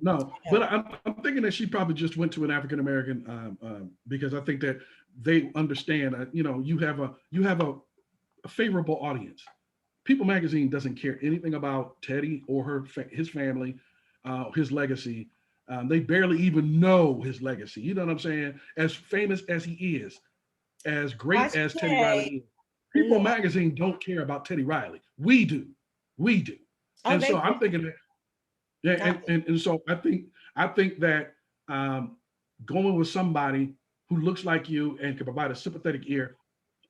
Speaker 2: No, but I'm thinking that she probably just went to an African American because I think that they understand. You have a favorable audience. People Magazine doesn't care anything about Teddy or his family, his legacy. They barely even know his legacy. You know what I'm saying? As famous as he is, as great as Teddy Riley is, People Magazine don't care about Teddy Riley. We do. We do.
Speaker 1: Oh,
Speaker 2: and so I'm thinking that, yeah, and so I think that going with somebody who looks like you and can provide a sympathetic ear,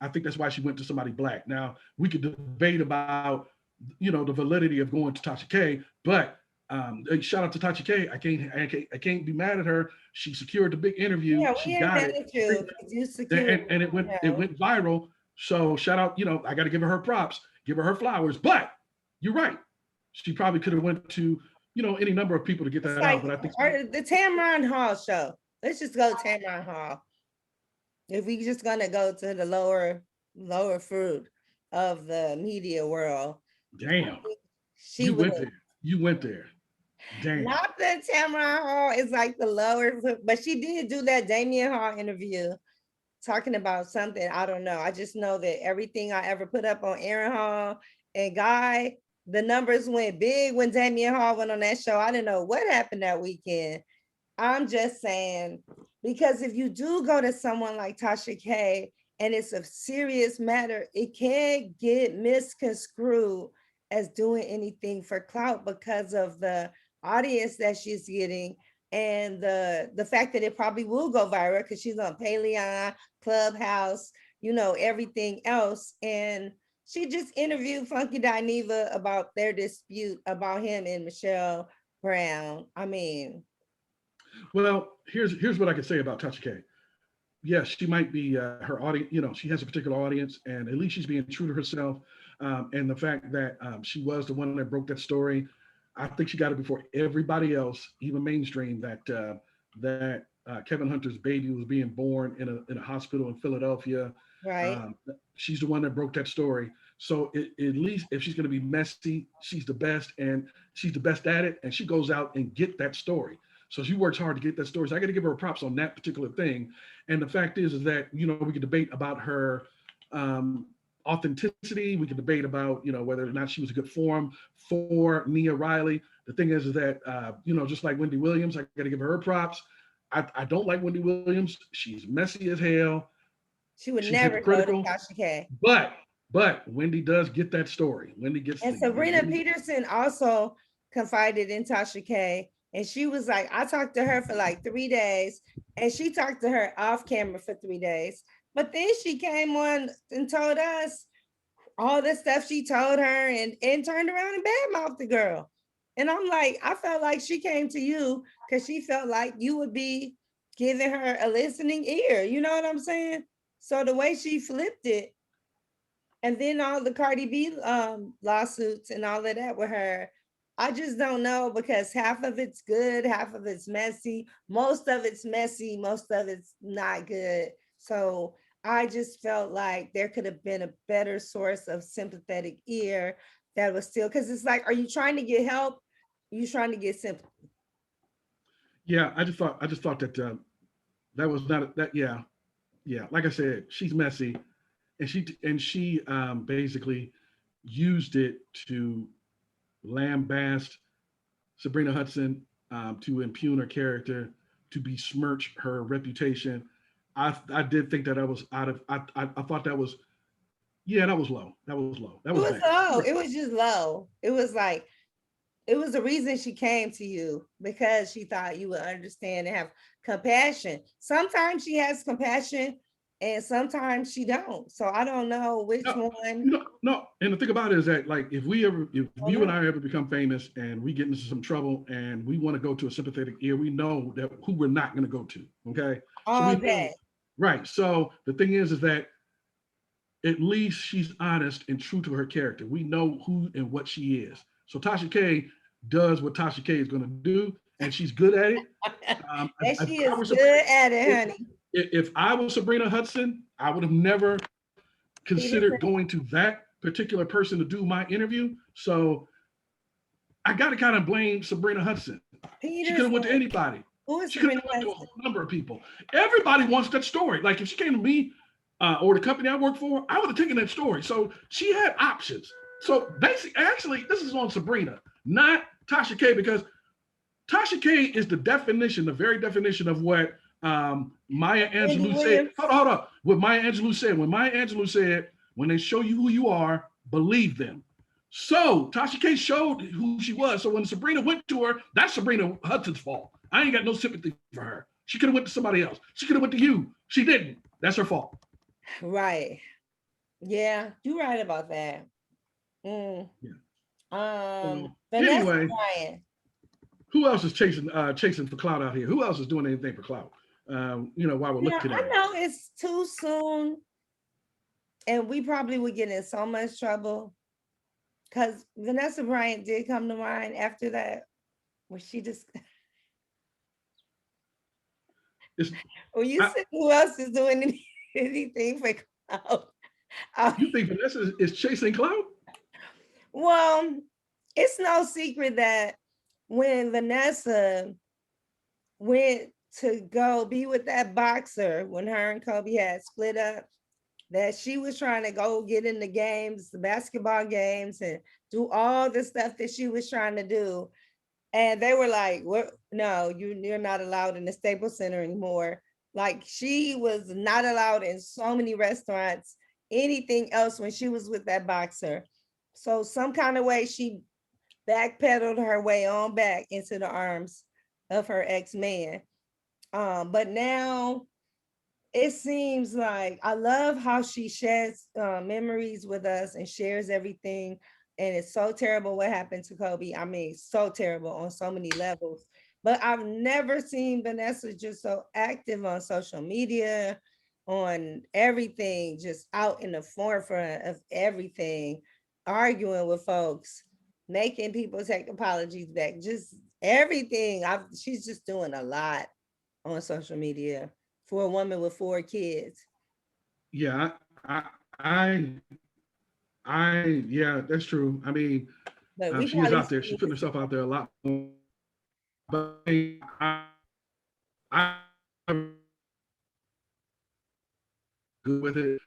Speaker 2: I think that's why she went to somebody Black. Now, we could debate about, the validity of going to Tasha K, but shout out to Tasha K. I can't be mad at her. She secured the big interview.
Speaker 1: Yeah,
Speaker 2: she got it.
Speaker 1: You secured
Speaker 2: and it went viral. So shout out, I got to give her props, give her flowers. But you're right. She probably could have went to, any number of people to get that out. But I think
Speaker 1: the Tamron Hall show. Let's just go to Tamron Hall. If we just gonna go to the lower fruit of the media world.
Speaker 2: Damn. You went there. Damn.
Speaker 1: Not that Tamron Hall is like the lower, but she did do that Damian Hall interview talking about something. I don't know. I just know that everything I ever put up on Aaron Hall and Guy, the numbers went big when Damian Hall went on that show. I didn't know what happened that weekend. I'm just saying, because if you do go to someone like Tasha K and it's a serious matter, it can get misconstrued as doing anything for clout because of the audience that she's getting and the fact that it probably will go viral because she's on Patreon, Clubhouse, everything else. And she just interviewed Funky Dineva about their dispute about him and Michelle Brown. I mean,
Speaker 2: well, here's what I can say about Tasha K. Yes, she might be her audience. She has a particular audience, and at least she's being true to herself. And the fact that she was the one that broke that story, I think she got it before everybody else, even mainstream. That Kevin Hunter's baby was being born in a hospital in Philadelphia.
Speaker 1: Right.
Speaker 2: She's the one that broke that story. So at least if she's going to be messy, she's the best, and she's the best at it. And she goes out and get that story. So she works hard to get that story. So I got to give her props on that particular thing. And the fact is that, we could debate about her authenticity. We could debate about, whether or not she was a good forum for Nia Riley. The thing is that, just like Wendy Williams, I got to give her props. I don't like Wendy Williams. She's messy as hell.
Speaker 1: She would never go to Tasha K.
Speaker 2: But Wendy does get that story. Wendy gets.
Speaker 1: And Sabrina Peterson also confided in Tasha K. And she was like, I talked to her for like 3 days, and she talked to her off camera for 3 days. But then she came on and told us all the stuff she told her and turned around and badmouthed the girl. And I'm like, I felt like she came to you because she felt like you would be giving her a listening ear. You know what I'm saying? So the way she flipped it, and then all the Cardi B lawsuits and all of that with her, I just don't know, because half of it's good, half of it's messy. Most of it's messy, most of it's not good. So I just felt like there could have been a better source of sympathetic ear that was still, because it's like, are you trying to get help? Are you trying to get sympathy?
Speaker 2: Yeah, I just thought that that was not that. Yeah. Like I said, she's messy, and she basically used it to lambast Sabrina Hudson, to impugn her character, to besmirch her reputation. I did think that was out of. I thought that was. Yeah, that was low. That was low. That was
Speaker 1: low. It was just low. It was like, it was the reason she came to you, because she thought you would understand and have compassion. Sometimes she has compassion and sometimes she don't. So I don't know which one.
Speaker 2: No. And the thing about it is that, like, if you and I ever become famous and we get into some trouble and we want to go to a sympathetic ear, we know that who we're not going to go to. Okay.
Speaker 1: All day.
Speaker 2: Right. So the thing is that at least she's honest and true to her character. We know who and what she is. So Tasha K does what Tasha K is going to do, and she's good at it.
Speaker 1: She is good at it, honey.
Speaker 2: If I was Sabrina Hudson, I would have never considered going to that particular person to do my interview. So I got to kind of blame Sabrina Hudson. She could have went to anybody. She could have went to a whole number of people. Everybody wants that story. Like, if she came to me or the company I work for, I would have taken that story. So she had options. So basically, actually, this is on Sabrina, not Tasha K, because Tasha K is the definition, the very definition of what Maya Angelou said. Hold on. What Maya Angelou said. When Maya Angelou said, when they show you who you are, believe them. So Tasha K showed who she was. So when Sabrina went to her, that's Sabrina Hudson's fault. I ain't got no sympathy for her. She could have went to somebody else. She could have went to you. She didn't. That's her fault.
Speaker 1: Right. Yeah, you're right about that. Yeah.
Speaker 2: Anyway, who else is chasing for clout out here? Who else is doing anything for clout? While we're looking at it.
Speaker 1: I know it's too soon, and we probably would get in so much trouble because Vanessa Bryant did come to mind after that, where she just. Well, you said who else is doing anything for clout?
Speaker 2: You think Vanessa is chasing clout?
Speaker 1: Well, it's no secret that when Vanessa went to go be with that boxer, when her and Kobe had split up, that she was trying to go get in the games, the basketball games, and do all the stuff that she was trying to do. And they were like, "What? No, you're not allowed in the Staples Center anymore." Like, she was not allowed in so many restaurants, anything else when she was with that boxer. So some kind of way she backpedaled her way on back into the arms of her ex-man. But now it seems like, I love how she shares memories with us and shares everything. And it's so terrible what happened to Kobe. I mean, so terrible on so many levels. But I've never seen Vanessa just so active on social media, on everything, just out in the forefront of everything, arguing with folks, making people take apologies back, just everything. She's just doing a lot on social media for a woman with 4 kids.
Speaker 2: Yeah, yeah, that's true. I mean, she is out there. She's putting herself out there a lot more. But I good with it.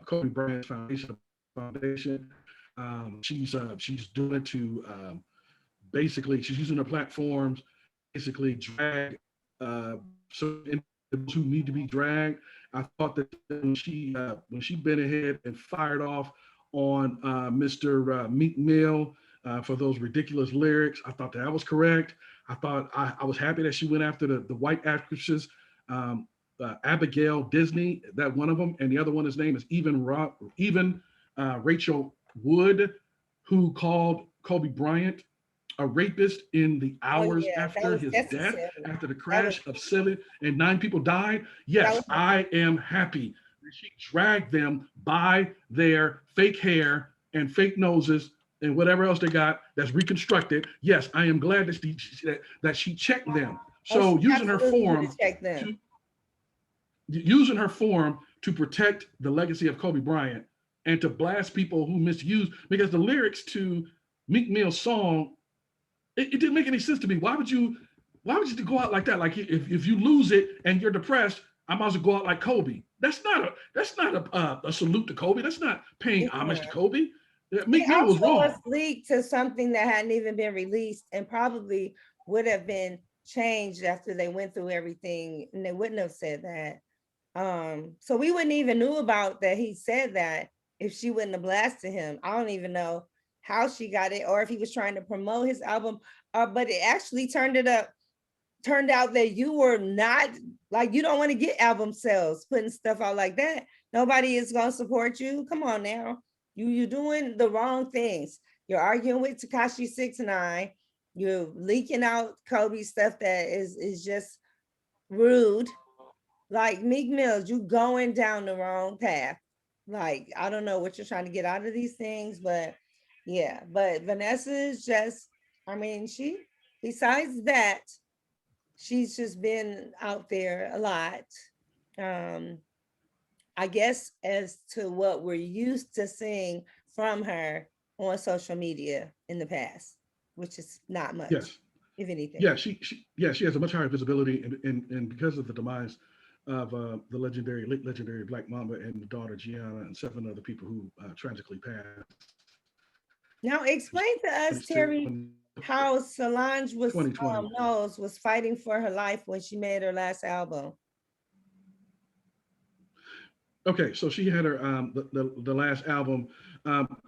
Speaker 2: Kobe Bryant Foundation. She's doing it to basically, she's using her platforms basically drag certain individuals who need to be dragged. I thought that when she bent ahead and fired off on Mr. Meek Mill for those ridiculous lyrics, I thought that was correct. I thought I was happy that she went after the white actresses, Abigail Disney, that one of them, and the other one, his name is Rachel Wood, who called Kobe Bryant a rapist in the hours after his death, after the crash of 7 and 9 people died. Yes, I am happy that she dragged them by their fake hair and fake noses and whatever else they got that's reconstructed. Yes, I am glad that she checked them. So using her forum to protect the legacy of Kobe Bryant and to blast people who misuse, because the lyrics to Meek Mill's song, it didn't make any sense to me. Why would you go out like that? Like, if you lose it and you're depressed, I might as well go out like Kobe. That's not a salute to Kobe. That's not paying homage to Kobe. Meek Mill was wrong.
Speaker 1: It was leaked to something that hadn't even been released and probably would have been changed after they went through everything, and they wouldn't have said that. So we wouldn't even knew about that he said that if she wouldn't have blasted him. I don't even know how she got it, or if he was trying to promote his album, but it actually turned out that you were not, like, you don't want to get album sales putting stuff out like that. Nobody is going to support you. Come on now. You're doing the wrong things. You're arguing with Tekashi 6ix9ine. You're leaking out Kobe stuff that is just rude. Like, Meek Mill, you going down the wrong path. Like, I don't know what you're trying to get out of these things, but yeah. But Vanessa is just, I mean, besides that, she's just been out there a lot. I guess as to what we're used to seeing from her on social media in the past, which is not much, if anything.
Speaker 2: Yeah, she has a much higher visibility, and because of the demise of the late legendary Black Mamba and the daughter Gianna and 7 other people who tragically passed.
Speaker 1: Now explain to us, Terry, how Solange was
Speaker 2: 2020.
Speaker 1: was fighting for her life when she made her last album.
Speaker 2: Okay, so she had her the last album.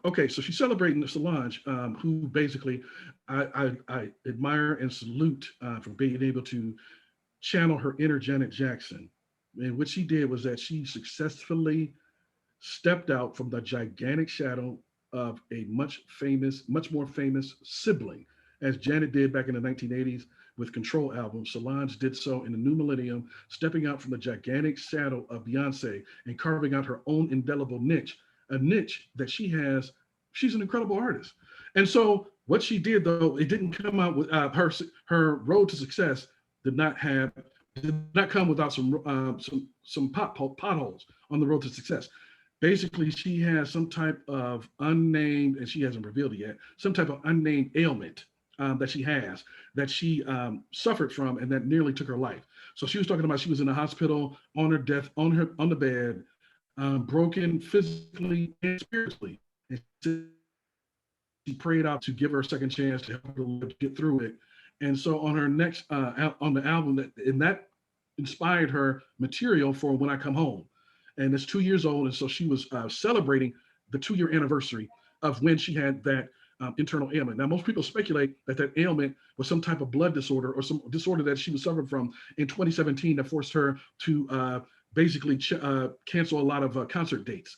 Speaker 2: Okay, so she's celebrating Solange, who basically I admire and salute for being able to channel her inner Janet Jackson. And what she did was that she successfully stepped out from the gigantic shadow of a much more famous sibling, as Janet did back in the 1980s with Control album. Solange did so in the new millennium, stepping out from the gigantic shadow of Beyonce and carving out her own indelible niche, a niche that she has. She's an incredible artist. And so what she did, though, it didn't come out with her road to success did not come without some potholes on the road to success. Basically, she has some type of unnamed, and she hasn't revealed it yet, some type of unnamed ailment that she has, that she suffered from, and that nearly took her life. So she was talking about she was in the hospital on her death, on the bed, broken physically and spiritually. And she prayed out to give her a second chance to help her get through it. And so on her next on the album, that inspired her material for When I Come Home. And it's 2 years old. And so she was celebrating the 2-year anniversary of when she had that internal ailment. Now, most people speculate that ailment was some type of blood disorder or some disorder that she was suffering from in 2017 that forced her to basically cancel a lot of concert dates.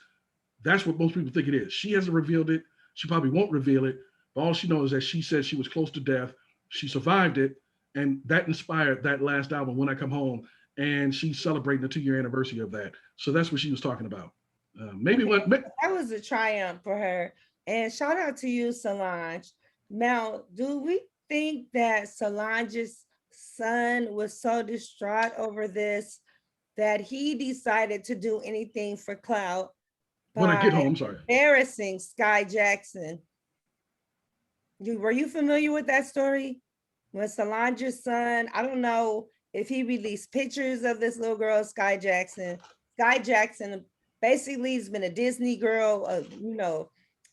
Speaker 2: That's what most people think it is. She hasn't revealed it. She probably won't reveal it. But all she knows is that she said she was close to death. She survived it. And that inspired that last album, When I Come Home. And she's celebrating the 2-year anniversary of that. So that's what she was talking about.
Speaker 1: That was a triumph for her. And shout out to you, Solange. Now, do we think that Solange's son was so distraught over this that he decided to do anything for Clout
Speaker 2: when I get home, sorry,
Speaker 1: embarrassing Sky Jackson? Were you familiar with that story? When Solange's son, I don't know if he released pictures of this little girl, Sky Jackson. Sky Jackson basically has been a Disney girl, a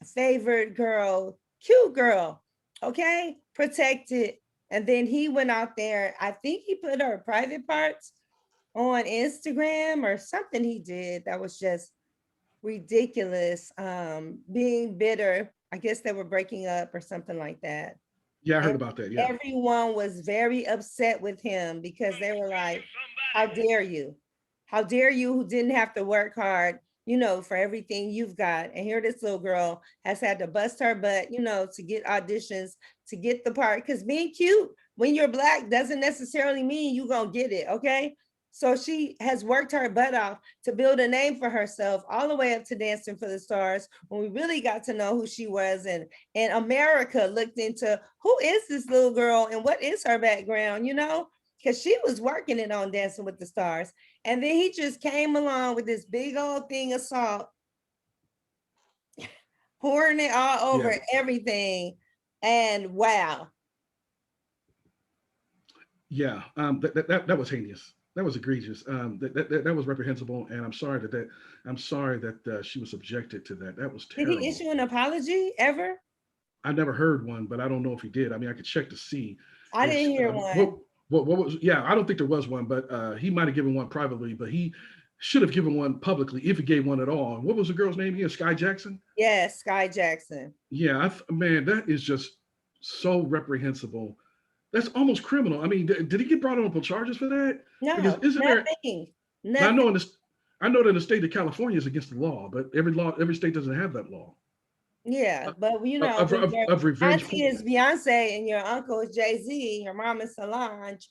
Speaker 1: favorite girl, cute girl, okay, protected. And then he went out there, I think he put her private parts on Instagram or something he did that was just ridiculous. Being bitter, I guess they were breaking up or something like that.
Speaker 2: Yeah, I heard about that. Yeah.
Speaker 1: Everyone was very upset with him because they were like, how dare you? How dare you who didn't have to work hard, for everything you've got. And here this little girl has had to bust her butt, to get auditions, to get the part. Because being cute when you're Black doesn't necessarily mean you're going to get it, okay? So she has worked her butt off to build a name for herself all the way up to Dancing for the Stars, when we really got to know who she was. And America looked into who is this little girl and what is her background, because she was working it on Dancing with the Stars. And then he just came along with this big old thing of salt, pouring it all over everything. And wow.
Speaker 2: Yeah, that was heinous. That was egregious. That was reprehensible, and I'm sorry that she was subjected to that. That was terrible.
Speaker 1: Did he issue an apology ever?
Speaker 2: I never heard one, but I don't know if he did. I mean, I could check to see.
Speaker 1: I didn't hear one.
Speaker 2: What was? Yeah, I don't think there was one, but he might have given one privately, but he should have given one publicly if he gave one at all. And what was the girl's name again? Sky Jackson?
Speaker 1: Yes, Sky Jackson.
Speaker 2: Yeah, man, that is just so reprehensible. That's almost criminal. I mean, did he get brought on charges for that?
Speaker 1: No, nothing.
Speaker 2: I know that in the state of California is against the law, but every state doesn't have that law.
Speaker 1: Yeah, but
Speaker 2: of revenge.
Speaker 1: Auntie is Beyonce and your uncle is Jay-Z, your mom is Solange.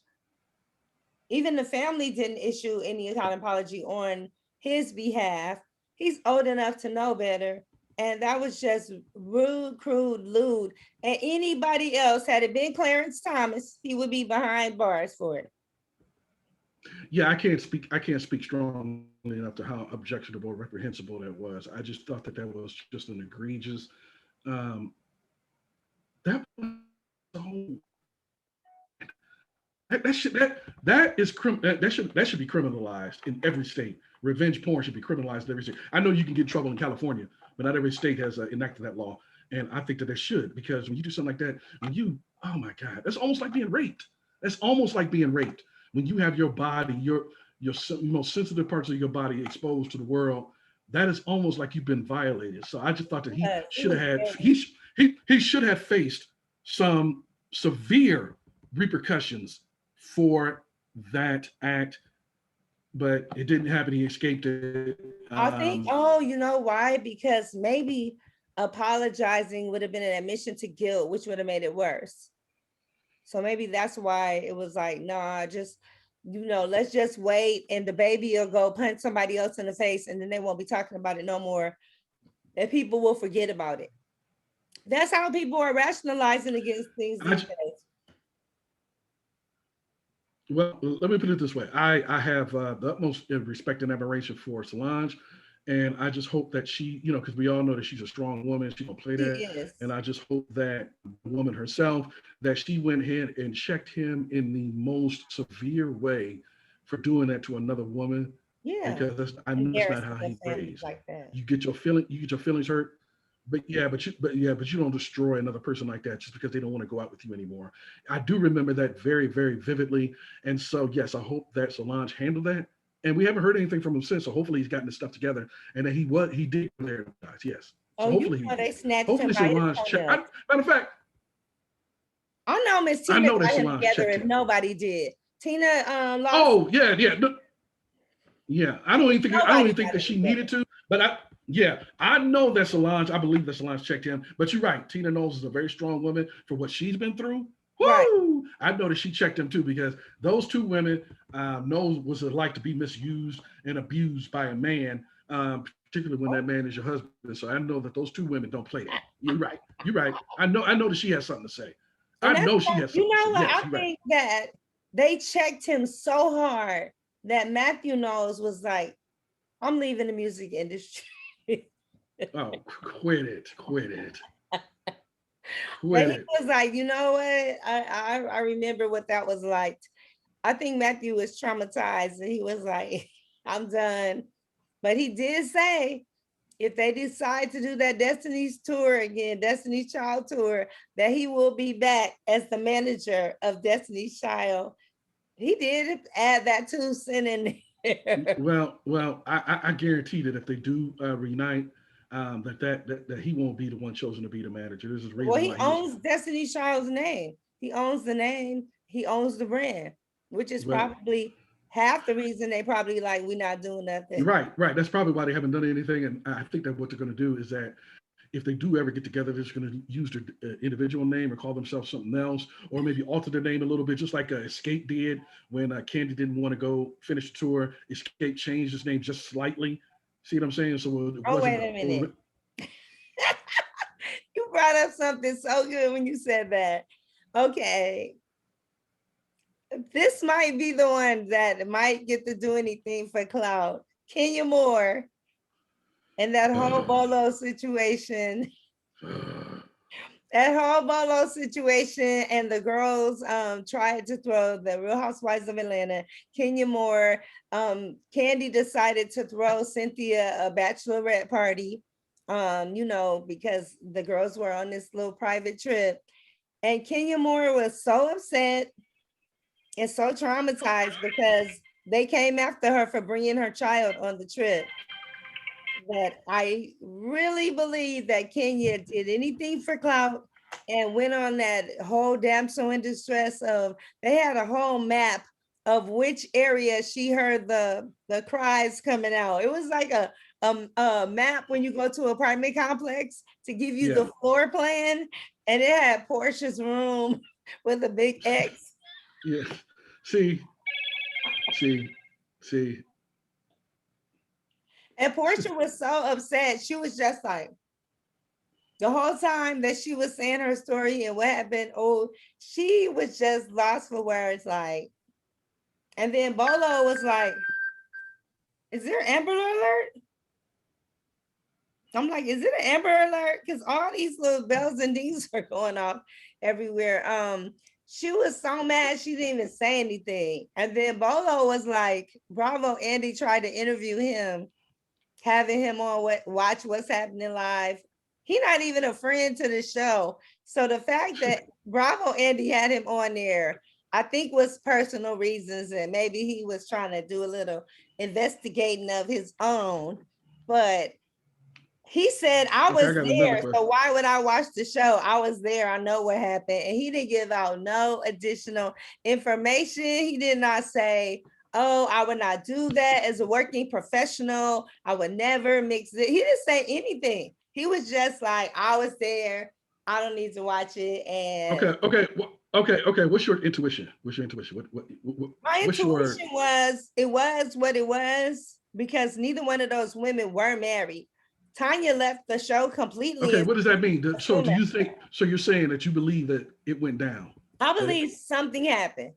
Speaker 1: Even the family didn't issue any kind of apology on his behalf. He's old enough to know better. And that was just rude, crude, lewd. And anybody else, had it been Clarence Thomas, he would be behind bars for it.
Speaker 2: Yeah, I can't speak strongly enough to how objectionable, reprehensible that was. I just thought that was just an egregious. That was so. That should be criminalized in every state. Revenge porn should be criminalized in every state. I know you can get in trouble in California, but not every state has enacted that law. And I think that they should, because when you do something like that, when you Oh my God, that's almost like being raped. That's almost like being raped when you have your body, your most sensitive parts of your body exposed to the world. That is almost like you've been violated. So I just thought that he
Speaker 1: Yes, he
Speaker 2: should
Speaker 1: was
Speaker 2: have had
Speaker 1: very,
Speaker 2: he should have faced some severe repercussions for that act, but it didn't happen. He escaped it.
Speaker 1: I think, oh, you know why? Because maybe apologizing would have been an admission to guilt, which would have made it worse. So maybe that's why it was like, nah, just, let's just wait and the baby will go punch somebody else in the face and then they won't be talking about it no more. And people will forget about it. That's how people are rationalizing against things these days.
Speaker 2: Well, let me put it this way. I have the utmost respect and admiration for Solange. And I just hope that she, because we all know that she's a strong woman. She don't play
Speaker 1: She
Speaker 2: that.
Speaker 1: is.
Speaker 2: And I just hope that the woman herself, that she went ahead and checked him in the most severe way for doing that to another woman.
Speaker 1: Yeah.
Speaker 2: Because I know that's not how he raised.
Speaker 1: Like that.
Speaker 2: You get your feelings hurt. But you don't destroy another person like that just because they don't want to go out with you anymore. I do remember that very, very vividly. And so, yes, I hope that Solange handled that. And we haven't heard anything from him since. So hopefully he's gotten his stuff together and that he did there, guys. Yes. So hopefully
Speaker 1: they snatched
Speaker 2: hopefully
Speaker 1: him by
Speaker 2: Solange
Speaker 1: his
Speaker 2: matter of fact,
Speaker 1: I know Miss
Speaker 2: I
Speaker 1: Tina
Speaker 2: know that
Speaker 1: got him
Speaker 2: Solange
Speaker 1: together
Speaker 2: checked
Speaker 1: if
Speaker 2: him.
Speaker 1: nobody did. Tina lost.
Speaker 2: Oh, yeah. Yeah. I don't even think that she needed to, but I know that Solange, I believe that Solange checked him. But you're right. Tina Knowles is a very strong woman for what she's been through. Woo! Right. I know that she checked him too, because those two women knows what it's like to be misused and abused by a man, particularly when that man is your husband. So I know that those two women don't play that. You're right. I know that she has something to say.
Speaker 1: And
Speaker 2: I know she has something to say.
Speaker 1: what?
Speaker 2: Yes,
Speaker 1: I think that they checked him so hard that Matthew Knowles was like, I'm leaving the music industry.
Speaker 2: Oh, quit it.
Speaker 1: But he was like, you know what? I remember what that was like. I think Matthew was traumatized and he was like, I'm done. But he did say, if they decide to do that Destiny's tour again, Destiny's Child tour, that he will be back as the manager of Destiny's Child. He did add that 2 cents in there.
Speaker 2: Well, I guarantee that if they do reunite, that he won't be the one chosen to be the manager. There's a reason.
Speaker 1: Well, he owns Destiny's Child's name. He owns the name. He owns the brand, which is probably half the reason they probably like, we're not doing nothing.
Speaker 2: Right. That's probably why they haven't done anything. And I think that what they're going to do is that if they do ever get together, they're just going to use their individual name or call themselves something else, or maybe alter their name a little bit, just like Escape did when Candy didn't want to go finish the tour. Escape changed his name just slightly. See what I'm saying? So
Speaker 1: wait a minute. You brought up something so good when you said that. Okay. This might be the one that might get to do anything for Clout. Kenya Moore and that whole Bolo situation. That whole Bolo situation, and the girls tried to throw the Real Housewives of Atlanta. Kenya Moore, Candy decided to throw Cynthia a bachelorette party, because the girls were on this little private trip. And Kenya Moore was so upset and so traumatized because they came after her for bringing her child on the trip, that I really believe that Kenya did anything for Clout and went on that whole damsel in distress of, they had a whole map of which area she heard the cries coming out. It was like a map when you go to an apartment complex to give you the floor plan, and it had Portia's room with a big X.
Speaker 2: Yeah. See.
Speaker 1: And Portia was so upset. She was just like, the whole time that she was saying her story and what happened, she was just lost for words. Like, and then Bolo was like, is there Amber Alert? I'm like, is it an Amber Alert? Because all these little bells and dings are going off everywhere. She was so mad she didn't even say anything. And then Bolo was like, Bravo Andy tried to interview him, having him on Watch What's Happening Live. He's not even a friend to the show. So the fact that Bravo Andy had him on there, I think was personal reasons, and maybe he was trying to do a little investigating of his own. But he said, I was there, so why would I watch the show? I was there, I know what happened. And he didn't give out no additional information. He did not say, oh, I would not do that as a working professional. I would never mix it. He didn't say anything. He was just like, I was there. I don't need to watch it. And
Speaker 2: okay. What's your intuition?
Speaker 1: My intuition was, it was what it was, because neither one of those women were married. Tanya left the show completely.
Speaker 2: Okay, what does that mean? So do you think, so you're saying that you believe that it went down?
Speaker 1: I believe something happened.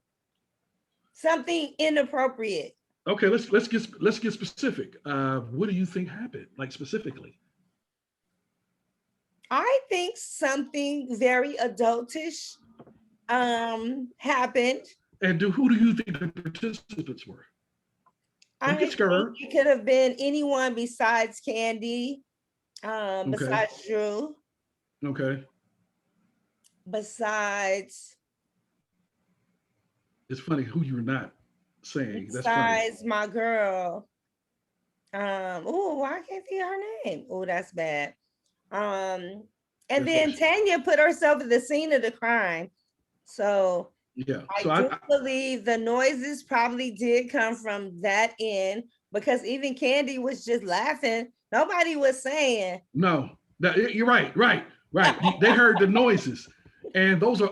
Speaker 1: Something inappropriate.
Speaker 2: Okay, let's get specific. What do you think happened, like specifically?
Speaker 1: I think something very adultish happened.
Speaker 2: And who do you think the participants were?
Speaker 1: I think it could have been anyone besides Candy, besides Drew.
Speaker 2: Okay.
Speaker 1: Besides.
Speaker 2: It's funny who you're not saying.
Speaker 1: Besides my girl. Oh, why can't I think her name? Oh, that's bad. And then Tanya put herself at the scene of the crime. So
Speaker 2: yeah,
Speaker 1: I believe the noises probably did come from that end, because even Candy was just laughing. Nobody was saying.
Speaker 2: No, you're right. They heard the noises, and those are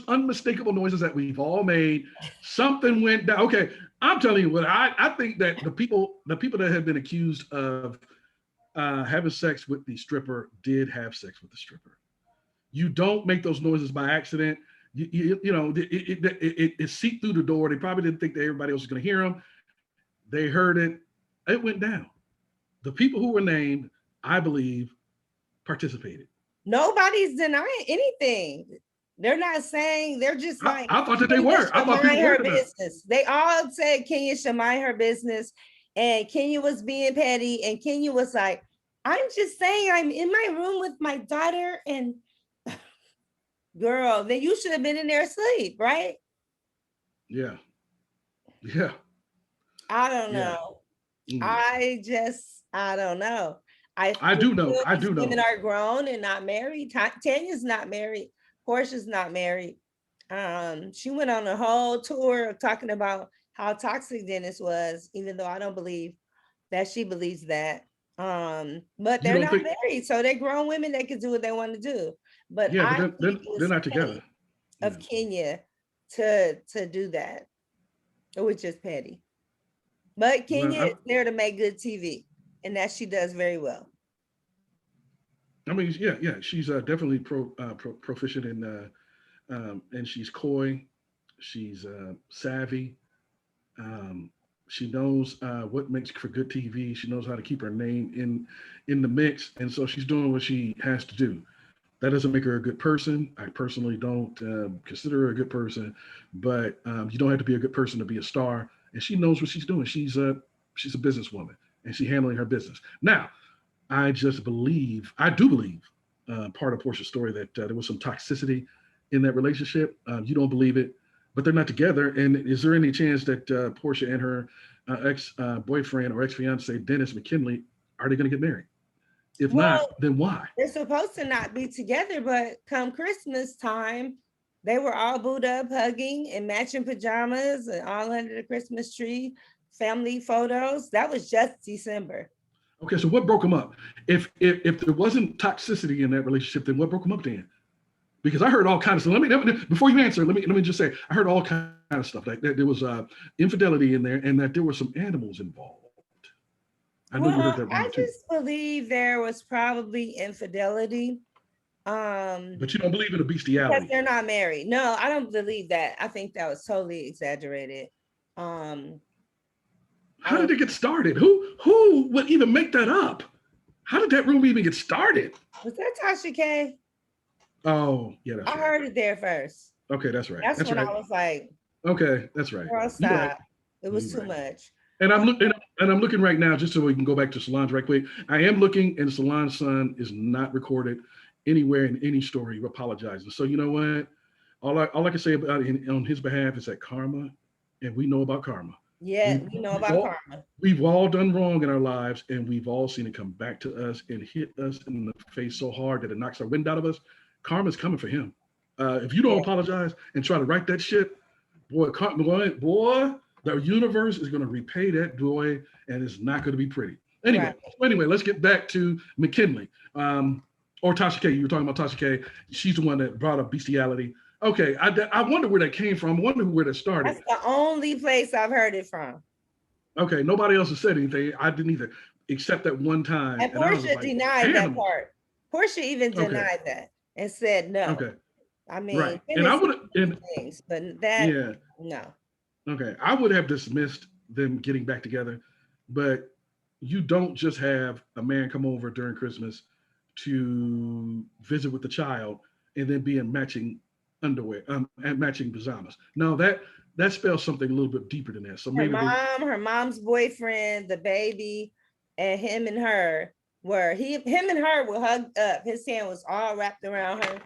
Speaker 2: unmistakable noises that we've all made. Something went down. Okay, I'm telling you what, I think that the people that have been accused of having sex with the stripper did have sex with the stripper. You don't make those noises by accident. You know, it seeped through the door. They probably didn't think that everybody else was going to hear them. They heard it. It went down. The people who were named, I believe, participated.
Speaker 1: Nobody's denying anything. They're not saying, they're just like,
Speaker 2: I thought that they were. I thought people were
Speaker 1: business. They all said Kenya should mind her business, and Kenya was being petty, and Kenya was like, I'm just saying, I'm in my room with my daughter, and girl, then you should have been in there asleep, right?
Speaker 2: Yeah.
Speaker 1: I don't know. I don't know. I
Speaker 2: do know.
Speaker 1: Women are grown and not married. Tanya's not married. Portia's not married. She went on a whole tour of talking about how toxic Dennis was, even though I don't believe that she believes that. But they're not married, so they're grown women. They can do what they want to do. But
Speaker 2: yeah, but they're not together.
Speaker 1: Of Kenya to do that, which is petty. But Kenya is there to make good TV, and that she does very well.
Speaker 2: I mean, yeah, she's definitely proficient in, and she's coy, she's savvy. She knows what makes for good TV. She knows how to keep her name in the mix, and so she's doing what she has to do. That doesn't make her a good person. I personally don't consider her a good person, but you don't have to be a good person to be a star. And she knows what she's doing. She's a businesswoman, and she's handling her business. Now, I do believe, part of Portia's story that there was some toxicity in that relationship. You don't believe it, but they're not together. And is there any chance that Portia and her ex-boyfriend or ex-fiance, Dennis McKinley, are they going to get married? If not, then why?
Speaker 1: They're supposed to not be together, but come Christmas time, they were all booed up, hugging in matching pajamas and all under the Christmas tree, family photos. That was just December.
Speaker 2: Okay, so what broke them up? If there wasn't toxicity in that relationship, then what broke them up then? Because I heard all kinds of stuff. Let me before you answer, let me just say I heard all kinds of stuff. Like there was infidelity in there, and that there were some animals involved. I know you heard that wrong too.
Speaker 1: I just believe there was probably infidelity.
Speaker 2: But you don't believe in a bestiality
Speaker 1: because they're not married. No, I don't believe that. I think that was totally exaggerated.
Speaker 2: How did it get started? Who would even make that up? How did that rumor even get started?
Speaker 1: Was that Tasha K?
Speaker 2: Oh, yeah, that's
Speaker 1: I heard it there first.
Speaker 2: Okay, that's right.
Speaker 1: That's when right. I was like,
Speaker 2: okay, that's right.
Speaker 1: Girl, stop. Right. It was too much.
Speaker 2: And I'm looking right now, just so we can go back to Solange right quick. I am looking, and Solange's son is not recorded anywhere in any story apologizing. So you know what? All I can say about it on his behalf is that karma, and we know about karma.
Speaker 1: Yeah, we know about karma.
Speaker 2: We've all done wrong in our lives, and we've all seen it come back to us and hit us in the face so hard that it knocks our wind out of us. Karma's coming for him. If you don't apologize and try to write that shit, boy, the universe is going to repay that boy, and it's not going to be pretty. Anyway, let's get back to McKinley. Or Tasha K. You were talking about Tasha K. She's the one that brought up bestiality. Okay, I wonder where that came from. I wonder where that started.
Speaker 1: That's the only place I've heard it from.
Speaker 2: Okay, nobody else has said anything. I didn't either, except that one time.
Speaker 1: And Portia denied that part. Portia even denied that and said no.
Speaker 2: Okay.
Speaker 1: I mean,
Speaker 2: right. And I would have
Speaker 1: things, but that no.
Speaker 2: Okay, I would have dismissed them getting back together, but you don't just have a man come over during Christmas to visit with the child and then be in matching underwear and matching pajamas. No, that spells something a little bit deeper than that. So maybe
Speaker 1: her mom's boyfriend, the baby, and him and her were hugged up. His hand was all wrapped around her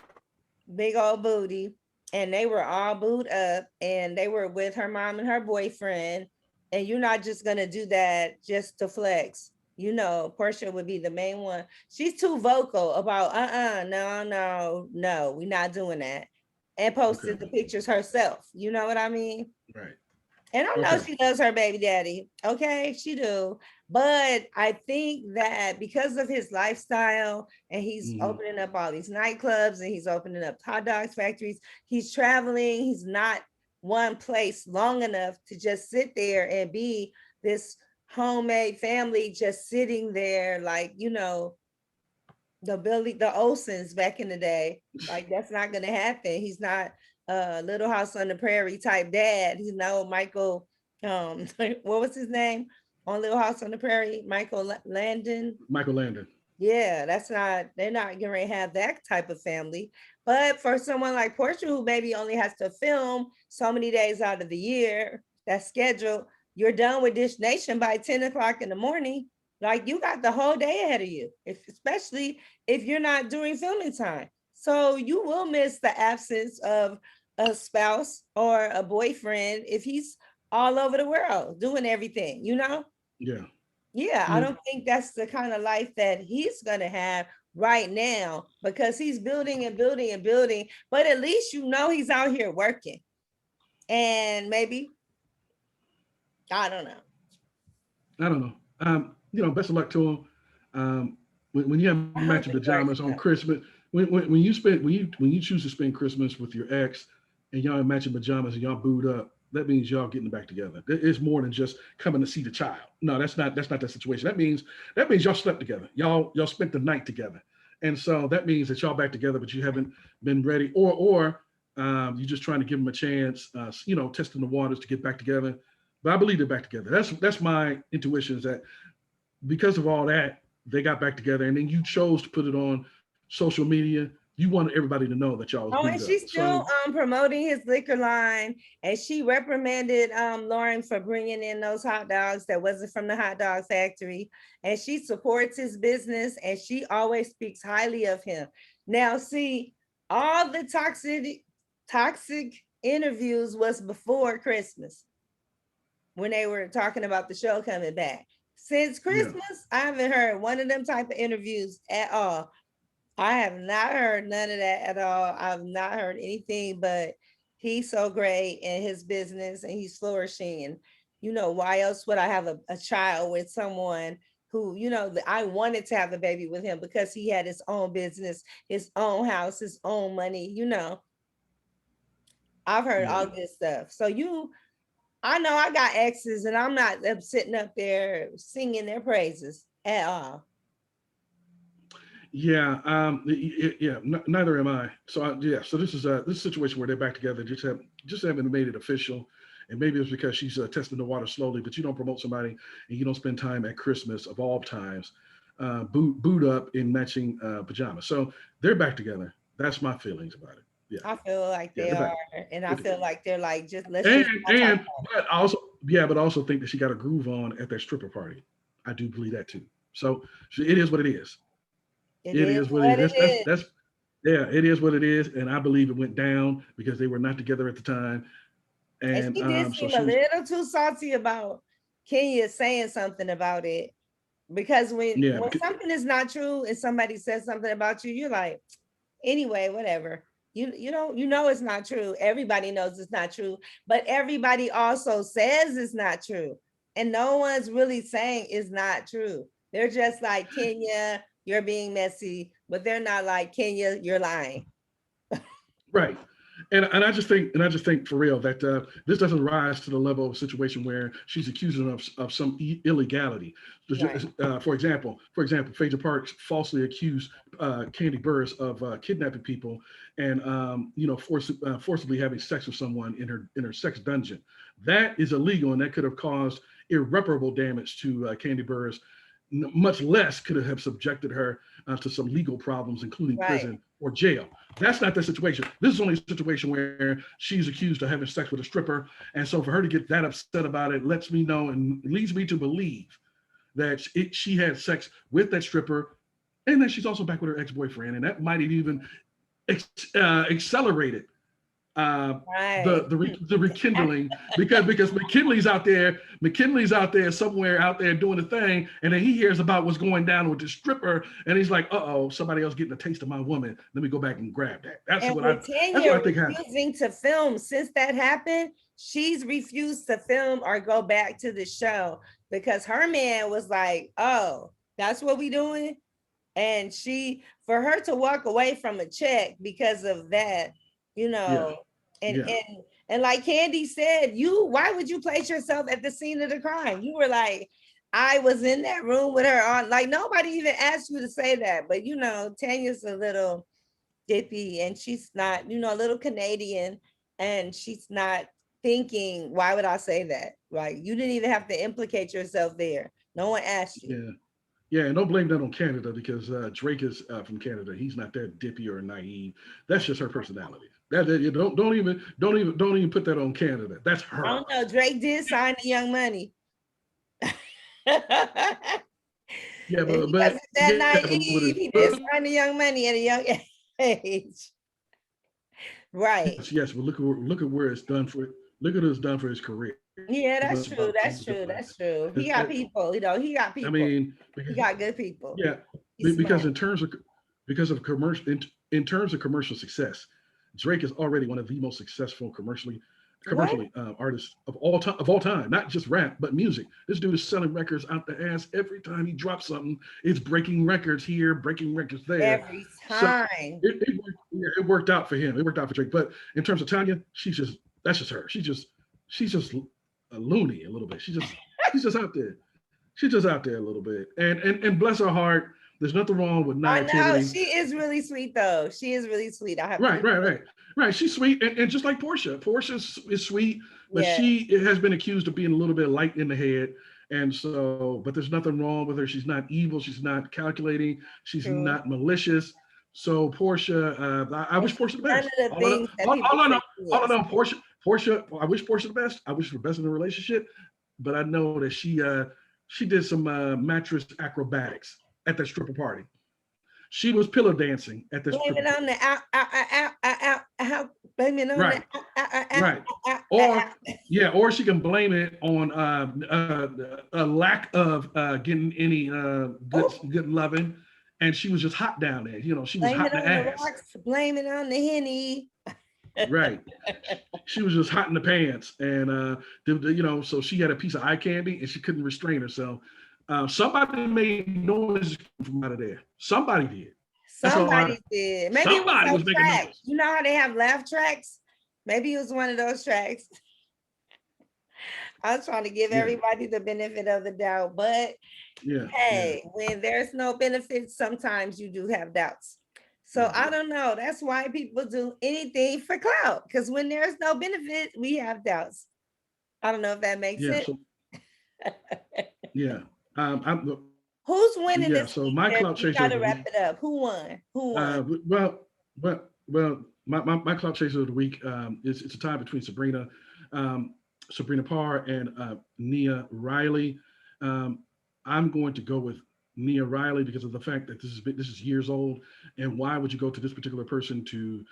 Speaker 1: big old booty, and they were all booed up, and they were with her mom and her boyfriend. And you're not just gonna do that just to flex. You know, Portia would be the main one. She's too vocal about no, we're not doing that. And posted the pictures herself. You know what I mean?
Speaker 2: Right.
Speaker 1: And I know she loves her baby daddy. Okay, she do. But I think that because of his lifestyle, and he's opening up all these nightclubs, and he's opening up hot dogs factories, he's traveling, he's not one place long enough to just sit there and be this homemade family just sitting there, like, you know, the Olsens back in the day. Like, that's not gonna happen. He's not a Little House on the Prairie type dad. He's no Michael, what was his name on Little House on the Prairie? Michael Landon. Yeah, they're not gonna have that type of family. But for someone like Portia, who maybe only has to film so many days out of the year, that's scheduled, you're done with Dish Nation by 10 o'clock in the morning. Like, you got the whole day ahead of you, especially if you're not during filming time. So you will miss the absence of a spouse or a boyfriend if he's all over the world doing everything, you know? Yeah, I don't think that's the kind of life that he's going to have right now, because he's building and building and building. But at least, you know, he's out here working. And maybe, I don't know.
Speaker 2: You know, best of luck to him. When you have matching pajamas on Christmas, when you choose to spend Christmas with your ex and y'all in matching pajamas and y'all booed up, that means y'all getting back together. It's more than just coming to see the child. No, that's not the situation. That means y'all slept together. Y'all spent the night together, and so that means that y'all back together, but you haven't been ready, or you're just trying to give them a chance, you know, testing the waters to get back together. But I believe they're back together. That's my intuition, is that because of all that, they got back together, and then you chose to put it on social media. You wanted everybody to know that y'all was
Speaker 1: and she's still promoting his liquor line, and she reprimanded Lauren for bringing in those hot dogs that wasn't from the hot dog factory, and she supports his business, and she always speaks highly of him. Now, see, all the toxic interviews was before Christmas, when they were talking about the show coming back. Since Christmas, I haven't heard one of them type of interviews at all. I have not heard none of that at all. I've not heard anything but he's so great in his business and he's flourishing. And, you know, why else would I have a child with someone who, you know, I wanted to have a baby with him because he had his own business, his own house, his own money, you know. I've heard all this stuff. So I know I got exes, and I'm not sitting up there singing their praises at all.
Speaker 2: Yeah, neither am I. So so this is a situation where they're back together, just haven't made it official, and maybe it's because she's testing the water slowly. But you don't promote somebody and you don't spend time at Christmas of all times, boot up in matching pajamas. So they're back together. That's my feelings about it. Yeah,
Speaker 1: I feel like they are, and I feel like they're like, just let's.
Speaker 2: But yeah, but I also think that she got a groove on at that stripper party. I do believe that too. So it is what it is.
Speaker 1: It
Speaker 2: It
Speaker 1: is
Speaker 2: is what it
Speaker 1: what
Speaker 2: is.
Speaker 1: it is.
Speaker 2: That's yeah, it is what it is. And I believe it went down because they were not together at the time.
Speaker 1: And
Speaker 2: And
Speaker 1: she did
Speaker 2: so
Speaker 1: seem
Speaker 2: she
Speaker 1: a
Speaker 2: was,
Speaker 1: little too salty about Kenya saying something about it. Because
Speaker 2: yeah,
Speaker 1: when something is not true and somebody says something about you, you're like, anyway, whatever. You know it's not true. Everybody knows it's not true, but everybody also says it's not true. And no one's really saying it's not true. They're just like, Kenya, you're being messy, but they're not like, Kenya, you're lying.
Speaker 2: right. And I just think for real that this doesn't rise to the level of situation where she's accusing of some illegality.
Speaker 1: Right.
Speaker 2: Phaedra Parks falsely accused Candy Burris of kidnapping people and forcibly having sex with someone in her sex dungeon. That is illegal, and that could have caused irreparable damage to Candy Burris. Much less could have subjected her to some legal problems, including
Speaker 1: Right.
Speaker 2: prison or jail. That's not the situation. This is only a situation where she's accused of having sex with a stripper. And so for her to get that upset about it lets me know and leads me to believe that she had sex with that stripper and that she's also back with her ex-boyfriend. And that might have even accelerated
Speaker 1: Right.
Speaker 2: the rekindling because McKinley's out there somewhere out there doing the thing, and then he hears about what's going down with the stripper, and he's like, "Uh-oh, somebody else getting a taste of my woman. Let me go back and grab that."
Speaker 1: And with
Speaker 2: That's what
Speaker 1: Tanya
Speaker 2: I think happened.
Speaker 1: refusing to film since that happened, she's refused to film or go back to the show because her man was like, "Oh, that's what we doing," and for her to walk away from a check because of that,
Speaker 2: Yeah,
Speaker 1: and
Speaker 2: yeah,
Speaker 1: and like Candy said, why would you place yourself at the scene of the crime? You were like, I was in that room with her on, like nobody even asked you to say that, but Tanya's a little dippy and she's not, a little Canadian, and she's not thinking, why would I say that? Like, you didn't even have to implicate yourself there. No one asked you.
Speaker 2: yeah. Yeah, and don't blame that on Canada because Drake is from Canada. He's not that dippy or naive. That's just her personality. You don't even put that on Canada. That's
Speaker 1: I
Speaker 2: her.
Speaker 1: don't know. Drake did sign the Young Money.
Speaker 2: Yeah,
Speaker 1: He wasn't that naive. He did sign the Young Money at a young age. Right.
Speaker 2: yes, but look at where it's done for. Look at what it's done for his career.
Speaker 1: Yeah, that's true. That's true. That's true. He got people. He got
Speaker 2: I
Speaker 1: people.
Speaker 2: mean,
Speaker 1: He got good people.
Speaker 2: yeah,
Speaker 1: He's
Speaker 2: because
Speaker 1: smart.
Speaker 2: in terms of commercial success, Drake is already one of the most successful
Speaker 1: What?
Speaker 2: commercially artists of all time, not just rap but music. This dude is selling records out the ass every time he drops something. It's breaking records here, breaking records there.
Speaker 1: Every
Speaker 2: So
Speaker 1: time.
Speaker 2: it worked out for him. It worked out for Drake. But in terms of Tanya, that's just her. She's just a loony a little bit. She's just out there. She's just out there a little bit. And bless her heart, there's nothing wrong with
Speaker 1: I know
Speaker 2: naivety.
Speaker 1: she is really sweet though. She is really sweet. I have
Speaker 2: Right. She's sweet, and just like Portia is sweet, but
Speaker 1: yeah.
Speaker 2: she has been accused of being a little bit light in the head, and so, but there's nothing wrong with her. She's not evil. She's not calculating. She's
Speaker 1: True.
Speaker 2: not malicious. So Portia, I wish Portia the
Speaker 1: None
Speaker 2: best.
Speaker 1: of the things that people say
Speaker 2: All I know, Portia. I wish Portia the best. I wish her the best in the relationship, but I know that she did some mattress acrobatics at that stripper party. She was pillow dancing at this.
Speaker 1: Blame it on the out. Blame it on
Speaker 2: Right, right. Or she can blame it on a lack of getting any good loving, and she was just hot down there. She was
Speaker 1: Blame
Speaker 2: hot
Speaker 1: it
Speaker 2: in the
Speaker 1: on the
Speaker 2: ass.
Speaker 1: rocks. Blame it on the Henny.
Speaker 2: Right. She was just hot in the pants, and so she had a piece of eye candy, and she couldn't restrain herself. Somebody made noise from out of there. Somebody did.
Speaker 1: Somebody did. Maybe it was
Speaker 2: Somebody was
Speaker 1: those
Speaker 2: making
Speaker 1: tracks.
Speaker 2: noise.
Speaker 1: You know how they have laugh tracks? Maybe it was one of those tracks. I was trying to give everybody the benefit of the doubt, but hey, when there's no benefit, sometimes you do have doubts. So I don't know. That's why people do anything for clout, because when there's no benefit, we have doubts. I don't know if that makes sense.
Speaker 2: Yeah.
Speaker 1: Who's winning this?
Speaker 2: So my clout chaser.
Speaker 1: Try to wrap it up. Who won?
Speaker 2: Well, my clout chaser of the week is it's a tie between Sabrina. Sabrina Parr and Nia Riley. I'm going to go with Nia Riley because of the fact that this is years old, and why would you go to this particular person to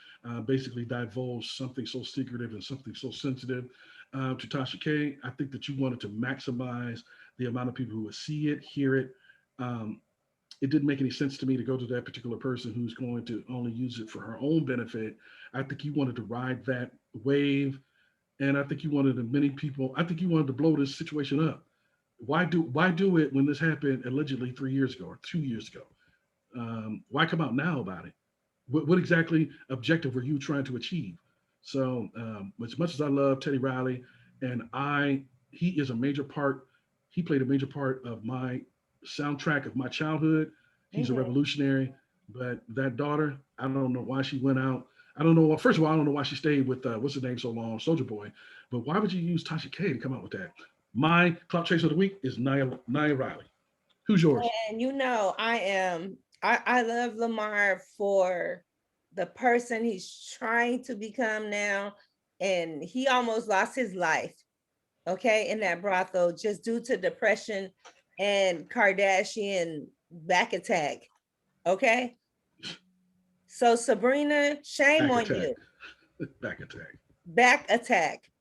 Speaker 2: basically divulge something so secretive and something so sensitive to Tasha K? I think that you wanted to maximize the amount of people who would see it, hear it. It didn't make any sense to me to go to that particular person who's going to only use it for her own benefit. I think you wanted to ride that wave, and I think you wanted many people. I think you wanted to blow this situation up. Why do it when this happened allegedly 3 years ago or 2 years ago? Why come out now about it? What exactly objective were you trying to achieve? So as much as I love Teddy Riley, and he is a major part. He played a major part of my soundtrack of my childhood. He's a revolutionary. But that daughter, I don't know why she went out. I don't know. First of all, I don't know why she stayed with what's his name so long, Soldier Boy. But why would you use Tasha K to come out with that? My Clout Chaser of the week is Nia Riley. Who's yours?
Speaker 1: And I love Lamar for the person he's trying to become now. And he almost lost his life, okay, in that brothel just due to depression and Kardashian back attack. Okay. So Sabrina, shame on you.
Speaker 2: Back attack.
Speaker 1: Back attack.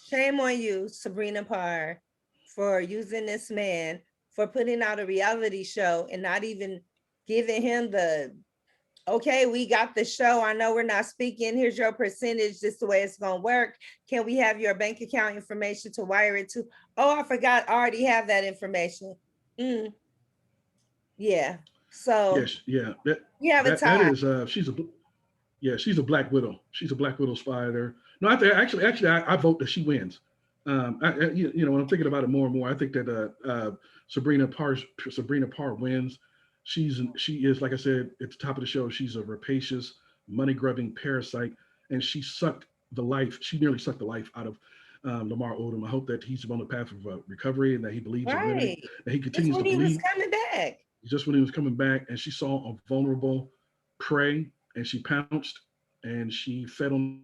Speaker 1: Shame on you, Sabrina Parr, for using this man, for putting out a reality show and not even giving him the, okay, we got the show. I know we're not speaking. Here's your percentage. This is the way it's going to work. Can we have your bank account information to wire it to? Oh, I forgot. I already have that information. Yeah. So
Speaker 2: yes, yeah.
Speaker 1: we have a tie.
Speaker 2: That is she's a Black Widow. She's a Black Widow spider. No, I think actually I vote that she wins. When I'm thinking about it more and more, I think that Sabrina Parr wins. She is, like I said at the top of the show, she's a rapacious, money grubbing parasite, and she nearly sucked the life out of Lamar Odom. I hope that he's on the path of recovery and that he believes in winning, that he continues to believe.
Speaker 1: He was coming back.
Speaker 2: Just when he was coming back, and she saw a vulnerable prey, and she pounced, and she fed on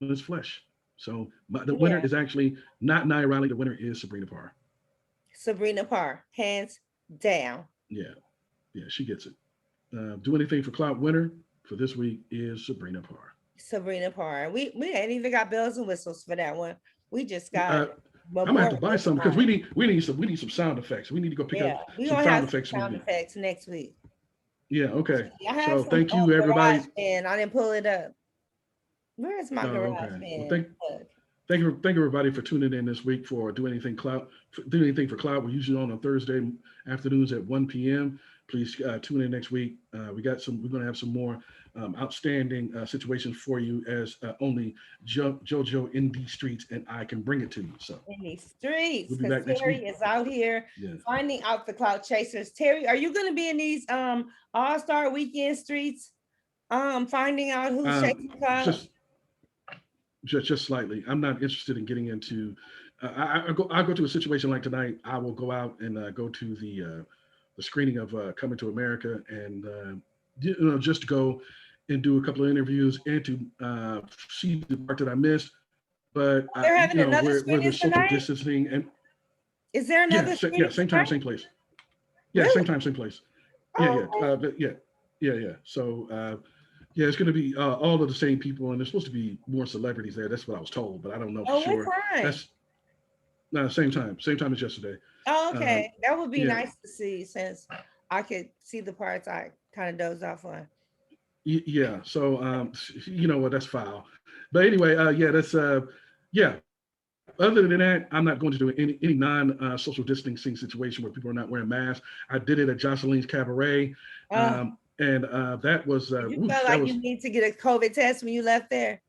Speaker 2: his flesh. So the winner is actually not Nia Riley. The winner is Sabrina Parr.
Speaker 1: Sabrina Parr, hands down.
Speaker 2: Yeah, she gets it. Do anything for Clout winner for this week is Sabrina Parr.
Speaker 1: Sabrina Parr. We ain't even got bells and whistles for that one. We just got.
Speaker 2: I'm gonna have to buy some because we need some sound effects. We need to go pick up some sound effects.
Speaker 1: Sound effects next week.
Speaker 2: Yeah. Okay. So thank you, everybody.
Speaker 1: And I didn't pull it up. Where is my garage band?
Speaker 2: Well, thank you, everybody, for tuning in this week for Do Anything Clout. Do Anything for Clout. We're usually on Thursday afternoons at 1 p.m. Please tune in next week. We're going to have some more outstanding situations for you as only JoJo in these streets and I can bring it to you. So
Speaker 1: in these streets,
Speaker 2: we'll be back next
Speaker 1: Terry
Speaker 2: week.
Speaker 1: Is out here finding out the Clout Chasers. Terry, are you going to be in these All-Star Weekend streets, finding out who's chasing Clout?
Speaker 2: Just slightly. I'm not interested in getting into. I go to a situation like tonight. I will go out and go to the screening of Coming to America, and just go and do a couple of interviews and to see the part that I missed. But
Speaker 1: they're having another screening
Speaker 2: where the social
Speaker 1: tonight?
Speaker 2: distancing and
Speaker 1: is there another screening
Speaker 2: same time, same place. Yeah, really? Same time, same place. Yeah. So. Yeah, it's going to be all of the same people, and there's supposed to be more celebrities there. That's what I was told, but I don't know for sure. That's same time as yesterday.
Speaker 1: Oh, okay. That would be nice to see, since I could see the parts I kind of dozed off on.
Speaker 2: Yeah. So, you know what? That's foul. But anyway, that's Other than that, I'm not going to do any non-social distancing situation where people are not wearing masks. I did it at Jocelyn's Cabaret. And that was.
Speaker 1: You felt like you need to get a COVID test when you left there?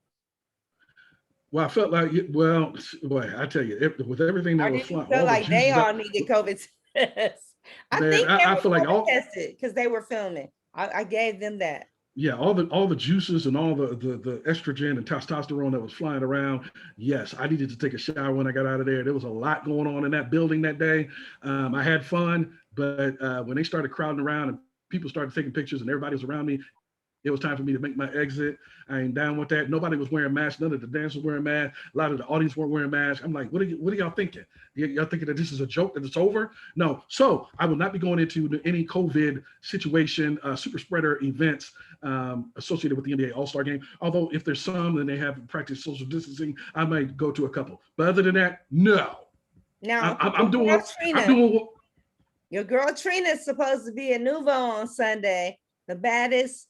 Speaker 2: Well, I felt like, boy, I tell you, with everything that was flying.
Speaker 1: Felt like they all needed COVID tests. I think I feel like all tested because they were filming. I gave them that.
Speaker 2: Yeah, all the juices and all the estrogen and testosterone that was flying around. Yes, I needed to take a shower when I got out of there. There was a lot going on in that building that day. I had fun, but when they started crowding around and people started taking pictures and everybody was around me, It was time for me to make my exit. I ain't down with that. Nobody was wearing masks. None of the dancers were wearing masks. A lot of the audience weren't wearing masks. I'm like, what are y'all thinking? Y'all thinking that this is a joke, that it's over? No. So I will not be going into any COVID situation, super spreader events associated with the NBA All-Star Game. Although if there's some and they have practice social distancing, I might go to a couple. But other than that, no.
Speaker 1: Now
Speaker 2: I'm doing what.
Speaker 1: Your girl Trina is supposed to be at Nuvo on Sunday. The baddest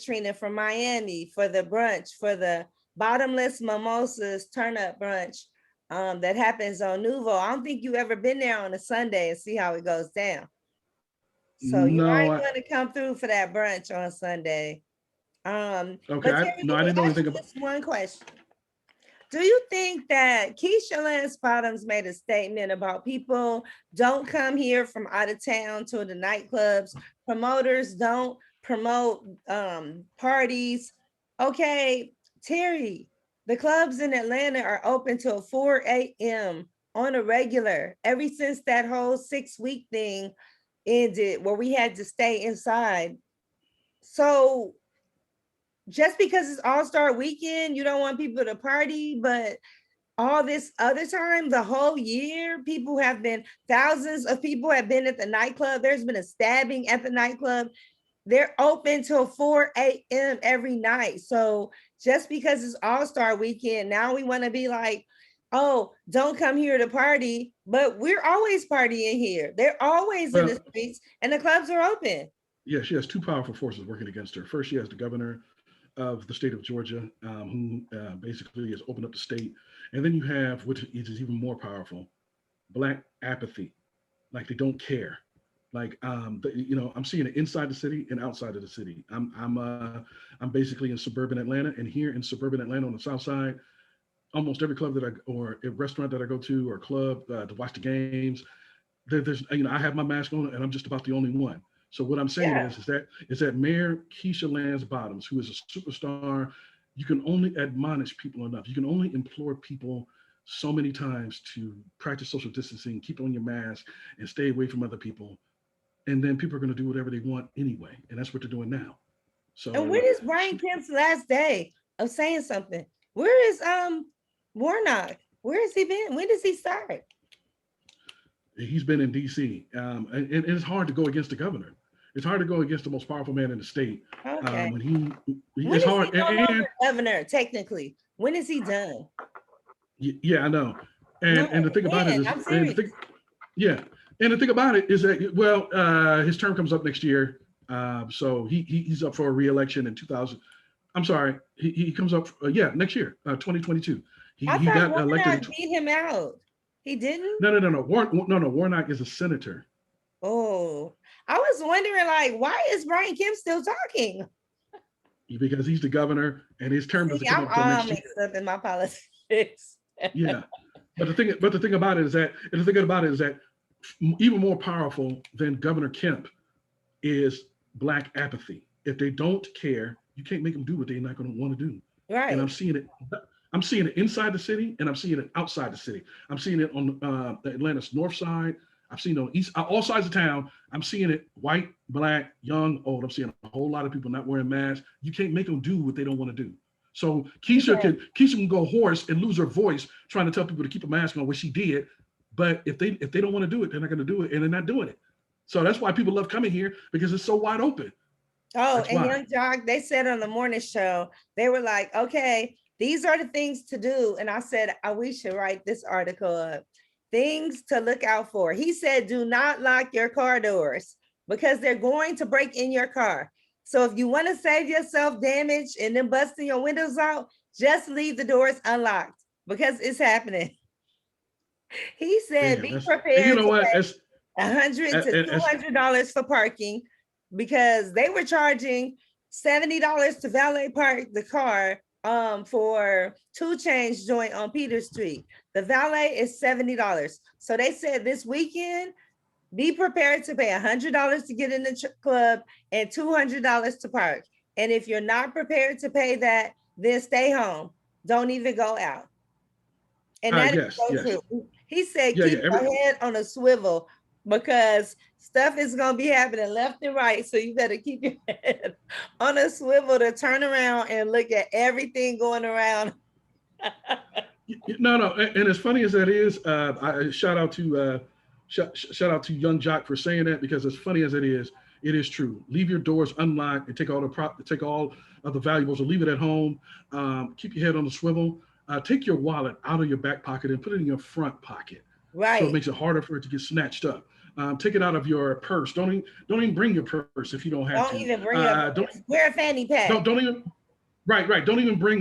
Speaker 1: Trina from Miami for the brunch, for the bottomless mimosas turn up brunch that happens on Nuvo. I don't think you ever been there on a Sunday and see how it goes down. So you might want to come through for that brunch on Sunday.
Speaker 2: Okay, I didn't know anything about
Speaker 1: this. One question. Do you think that Keisha Lance Bottoms made a statement about people don't come here from out of town to the nightclubs? Promoters don't promote parties. Okay, Terry, the clubs in Atlanta are open till 4 a.m. on a regular, ever since that whole 6-week thing ended where we had to stay inside. So just because it's All-Star Weekend, you don't want people to party, but all this other time, the whole year, thousands of people have been at the nightclub. There's been a stabbing at the nightclub. They're open till 4 a.m. every night. So just because it's All-Star Weekend, now we want to be like, oh, don't come here to party, but we're always partying here. They're always in the streets and the clubs are open.
Speaker 2: Yeah, she has two powerful forces working against her. First, she has the governor of the state of Georgia, who basically has opened up the state. And then you have, which is even more powerful, Black apathy. Like they don't care. Like I'm seeing it inside the city and outside of the city. I'm basically in suburban Atlanta, and here in suburban Atlanta on the south side, almost every club or a restaurant that I go to or club to watch the games, there's I have my mask on, and I'm just about the only one. So what I'm saying is that Mayor Keisha Lance Bottoms, who is a superstar, you can only admonish people enough. You can only implore people so many times to practice social distancing, keep on your mask, and stay away from other people. And then people are going to do whatever they want anyway, and that's what they're doing now. So.
Speaker 1: And when is Brian Kemp's last day of saying something? Where is Warnock? Where has he been? When does he start?
Speaker 2: He's been in D.C. And it's hard to go against the governor. It's hard to go against the most powerful man in the state.
Speaker 1: Okay.
Speaker 2: When it's hard.
Speaker 1: He no longer governor, technically. When is he done?
Speaker 2: Yeah, I know. And the thing about it is, and the thing about it is that his term comes up next year. So he's up for a re-election in 2000. I'm sorry, he comes up next year, 2022. He got elected.
Speaker 1: Beat him out. He didn't?
Speaker 2: No. Warnock is a senator.
Speaker 1: Oh, I was wondering, like, why is Brian Kemp still talking?
Speaker 2: Because he's the governor, and his term doesn't come up until next year. I'm
Speaker 1: mixed up in my politics.
Speaker 2: Yeah, but the thing about it is that even more powerful than Governor Kemp is Black apathy. If they don't care, you can't make them do what they're not going to want to do.
Speaker 1: Right.
Speaker 2: And I'm seeing it inside the city, and I'm seeing it outside the city. I'm seeing it on Atlanta's north side. I've seen it on east, all sides of town. I'm seeing it white, Black, young, old. I'm seeing a whole lot of people not wearing masks. You can't make them do what they don't want to do. So Keisha can go hoarse and lose her voice trying to tell people to keep a mask on, which she did. But if they don't want to do it, they're not going to do it, and they're not doing it. So that's why people love coming here, because it's so wide open.
Speaker 1: Oh, that's and Young Jock, they said on the morning show, they were like, okay, these are the things to do. And I said, we should write this article up. Things to look out for. He said, do not lock your car doors because they're going to break in your car. So if you want to save yourself damage and then busting your windows out, just leave the doors unlocked because it's happening. He said, be prepared.
Speaker 2: You know what?
Speaker 1: $100 to $200 for parking, because they were charging $70 to valet park the car for 2 Chainz joint on Peter Street. The valet is $70. So they said this weekend, be prepared to pay $100 to get in the club and $200 to park. And if you're not prepared to pay that, then stay home. Don't even go out. And that is so true. He said, keep your head on a swivel. because stuff is going to be happening left and right. So you better keep your head on a swivel to turn around and look at everything going around.
Speaker 2: No, and as funny as that is, I shout out to Young Jock for saying that, because as funny as it is true. Leave your doors unlocked and take all of the valuables, or leave it at home. Keep your head on the swivel. Take your wallet out of your back pocket and put it in your front pocket.
Speaker 1: Right.
Speaker 2: So it makes it harder for it to get snatched up. Take it out of your purse. Don't even bring your purse if you don't have to.
Speaker 1: Don't even bring wear a fanny pack.
Speaker 2: Don't even. Right. Don't even bring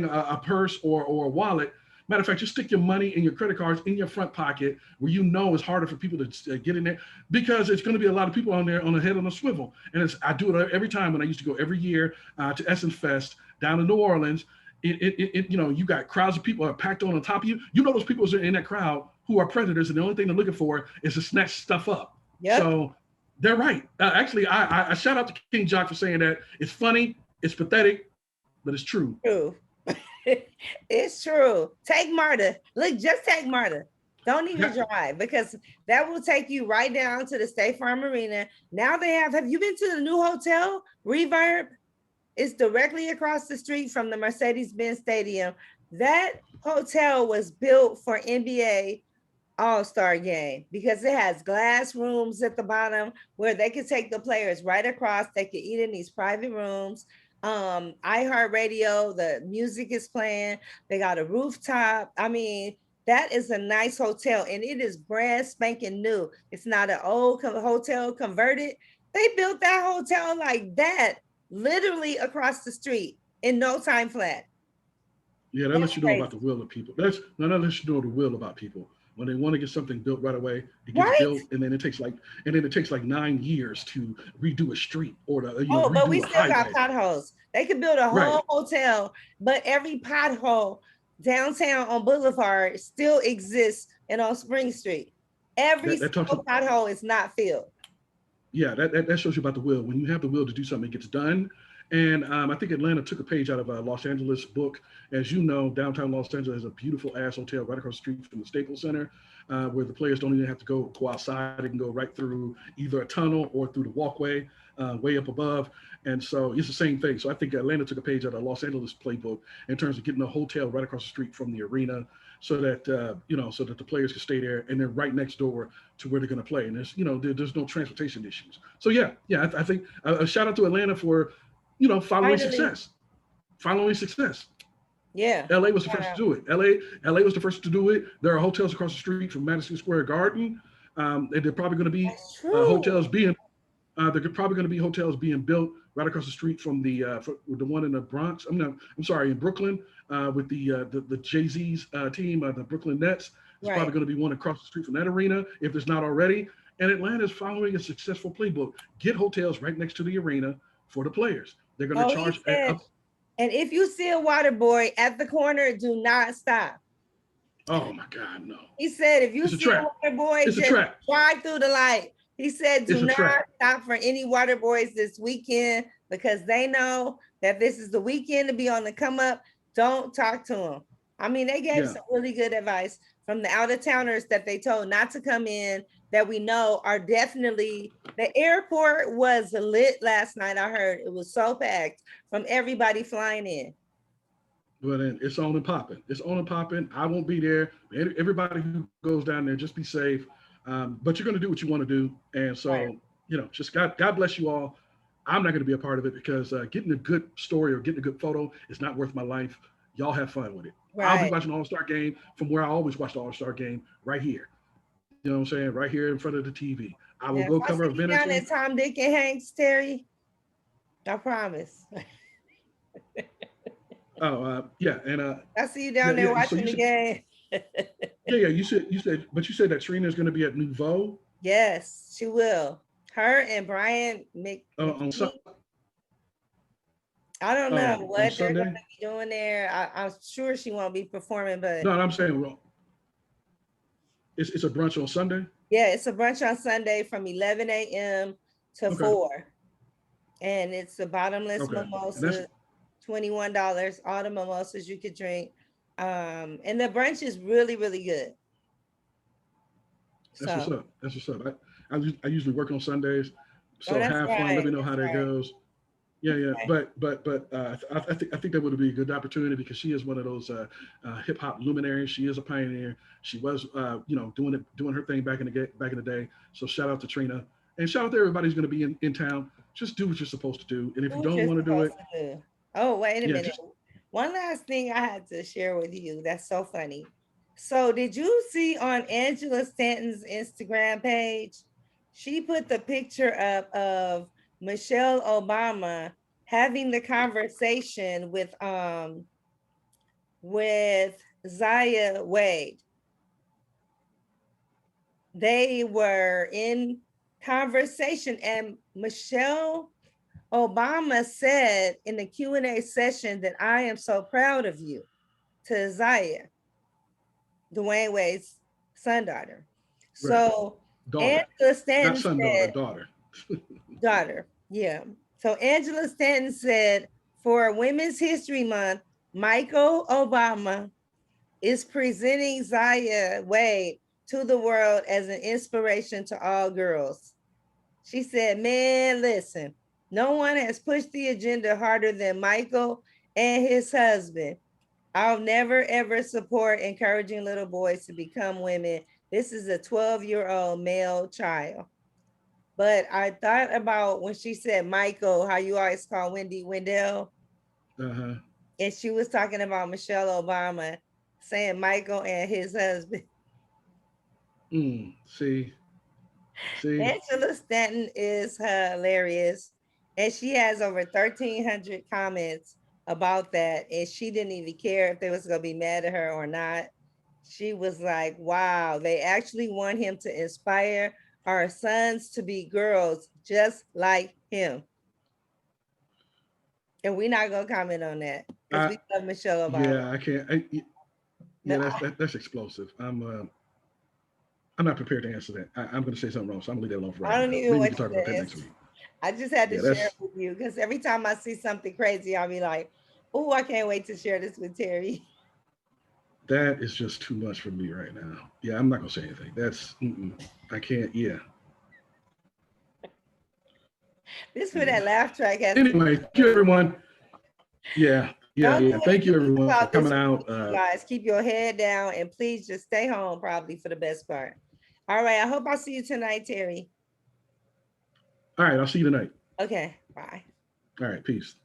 Speaker 2: a purse or a wallet. Matter of fact, just stick your money and your credit cards in your front pocket, where you know it's harder for people to get in there, because it's going to be a lot of people on there on the head on a swivel. And I do it every time when I used to go every year to Essence Fest down in New Orleans. You got crowds of people are packed on top of you. You know those people in that crowd who are predators, and the only thing they're looking for is to snatch stuff up. Yep. So they're right. Actually, I shout out to King Jock for saying that. It's funny. It's pathetic, but it's true.
Speaker 1: True. It's true. Take MARTA. Look, just take MARTA. Don't even drive, because that will take you right down to the State Farm Arena. Now they have you been to the new hotel, Reverb? It's directly across the street from the Mercedes-Benz Stadium. That hotel was built for NBA All-Star Game, because it has glass rooms at the bottom where they can take the players right across. They can eat in these private rooms. iHeartRadio, the music is playing. They got a rooftop. I mean, that is a nice hotel, and it is brand spanking new. It's not an old hotel converted. They built that hotel like that, literally across the street in no time flat.
Speaker 2: Yeah, that lets you know about the will of people. That lets you know the will about people. When they want to get something built right away, it gets built, and then it takes like 9 years to redo a street or to
Speaker 1: but we still got potholes. They could build a whole hotel, but every pothole downtown on Boulevard still exists and on Spring Street. Every single pothole is not filled.
Speaker 2: Yeah, that shows you about the will. When you have the will to do something, it gets done. And I think Atlanta took a page out of a Los Angeles book. As you know, downtown Los Angeles has a beautiful ass hotel right across the street from the Staples Center, where the players don't even have to go outside. They can go right through either a tunnel or through the walkway way up above. And so it's the same thing. So I think Atlanta took a page out of Los Angeles playbook in terms of getting a hotel right across the street from the arena, so that so that the players can stay there, and they're right next door to where they're going to play. And there's no transportation issues. So I think a shout out to Atlanta for following success.
Speaker 1: Yeah.
Speaker 2: LA was the first to do it. LA was the first to do it. There are hotels across the street from Madison Square Garden. They're probably going to be hotels being. There could probably going to be hotels being built right across the street from the one in the Bronx. In Brooklyn with the Jay-Z's team, the Brooklyn Nets. There's probably going to be one across the street from that arena, if there's not already. And Atlanta is following a successful playbook. Get hotels right next to the arena for the players. They're going to charge.
Speaker 1: And if you see a water boy at the corner, do not stop.
Speaker 2: Oh my God, no.
Speaker 1: He said, if you see a water boy, just drive through the light. He said, do not stop for any water boys this weekend, because they know that this is the weekend to be on the come up. Don't talk to them. I mean, they gave some really good advice from the out-of-towners that they told not to come in, that we know are definitely, the airport was lit last night. I heard it was so packed from everybody flying in.
Speaker 2: Well, then it's on and popping. I won't be there. Everybody who goes down there, just be safe. But you're going to do what you want to do. And so, just God bless you all. I'm not going to be a part of it, because getting a good story or getting a good photo is not worth my life. Y'all have fun with it. Right. I'll be watching the All-Star game from where I always watch the All-Star game, right here. You know what I'm saying? Right here in front of the TV. I will go cover a
Speaker 1: down at Tom, Dick, and Hanks, Terry. I promise.
Speaker 2: And
Speaker 1: I see you down there watching the game.
Speaker 2: You said that Serena's going to be at Nouveau.
Speaker 1: Yes, she will. Her and Brian I don't know what they're going to be doing there. I'm sure she won't be performing, but
Speaker 2: no, I'm saying wrong. It's a brunch on Sunday.
Speaker 1: Yeah, it's a brunch on Sunday from 11 a.m. to 4, and it's a bottomless mimosa, $21. All the mimosas you could drink, and the brunch is really, really good.
Speaker 2: That's what's
Speaker 1: So,
Speaker 2: up. That's what's up. I usually work on Sundays,
Speaker 1: oh,
Speaker 2: so
Speaker 1: that's
Speaker 2: have fun. Let
Speaker 1: right.
Speaker 2: me know
Speaker 1: That's
Speaker 2: how that
Speaker 1: right.
Speaker 2: goes. Yeah, yeah,
Speaker 1: Okay.
Speaker 2: but I think that would be a good opportunity because she is one of those hip hop luminaries. She is a pioneer. She was, doing her thing back in the day. So shout out to Trina and shout out to everybody who's going to be in town. Just do what you're supposed to do, and if
Speaker 1: Do
Speaker 2: you
Speaker 1: what
Speaker 2: don't
Speaker 1: you're
Speaker 2: want to do
Speaker 1: supposed
Speaker 2: it,
Speaker 1: to do. Oh, wait a
Speaker 2: yeah,
Speaker 1: minute.
Speaker 2: just
Speaker 1: One last thing I had to share with you. That's so funny. So, did you see on Angela Stanton's Instagram page? She put the picture up of Michelle Obama having the conversation with Zaya Wade. They were in conversation, and Michelle Obama said in the Q&A session that I am so proud of you to Zaya, Dwayne Wade's son daughter.
Speaker 2: right,
Speaker 1: So
Speaker 2: daughter,
Speaker 1: Angela
Speaker 2: not
Speaker 1: Stanton
Speaker 2: son,
Speaker 1: said,
Speaker 2: daughter.
Speaker 1: daughter, yeah. So Angela Stanton said, for Women's History Month, Michael Obama is presenting Zaya Wade to the world as an inspiration to all girls. She said, man, listen, no one has pushed the agenda harder than Michael and his husband. I'll never, ever support encouraging little boys to become women. This is a 12-year-old male child. But I thought about when she said Michael, how you always call Wendy Wendell.
Speaker 2: Uh-huh.
Speaker 1: And she was talking about Michelle Obama saying Michael and his husband.
Speaker 2: See.
Speaker 1: Angela Stanton is hilarious. And she has over 1,300 comments about that. And she didn't even care if they was going to be mad at her or not. She was like, wow, they actually want him to inspire our sons to be girls just like him. And we're not going to comment on that because we love Michelle Obama.
Speaker 2: Yeah, I can't. Yeah, that's explosive. I'm not prepared to answer that. I'm going to say something wrong, so I'm going to leave that alone for right
Speaker 1: I don't
Speaker 2: now.
Speaker 1: even
Speaker 2: Maybe we
Speaker 1: want
Speaker 2: can talk
Speaker 1: you
Speaker 2: about
Speaker 1: to
Speaker 2: that next
Speaker 1: answer.
Speaker 2: week.
Speaker 1: I just had to
Speaker 2: Yeah,
Speaker 1: share it
Speaker 2: that's
Speaker 1: with you because every time I see something crazy, I'll be like, oh, I can't wait to share this with Terry.
Speaker 2: that is just too much for me right now. Yeah, I'm not going to say anything. I can't. Yeah.
Speaker 1: This for
Speaker 2: Yeah.
Speaker 1: that laugh track has to
Speaker 2: Anyway, thank you everyone. Yeah.
Speaker 1: don't do
Speaker 2: Thank you
Speaker 1: anything
Speaker 2: everyone for
Speaker 1: about this
Speaker 2: coming out.
Speaker 1: week, guys. Keep your head down and please just stay home probably for the best part. All right. I hope I see you tonight, Terry.
Speaker 2: All right, I'll see you tonight.
Speaker 1: Okay. Bye.
Speaker 2: All right, peace.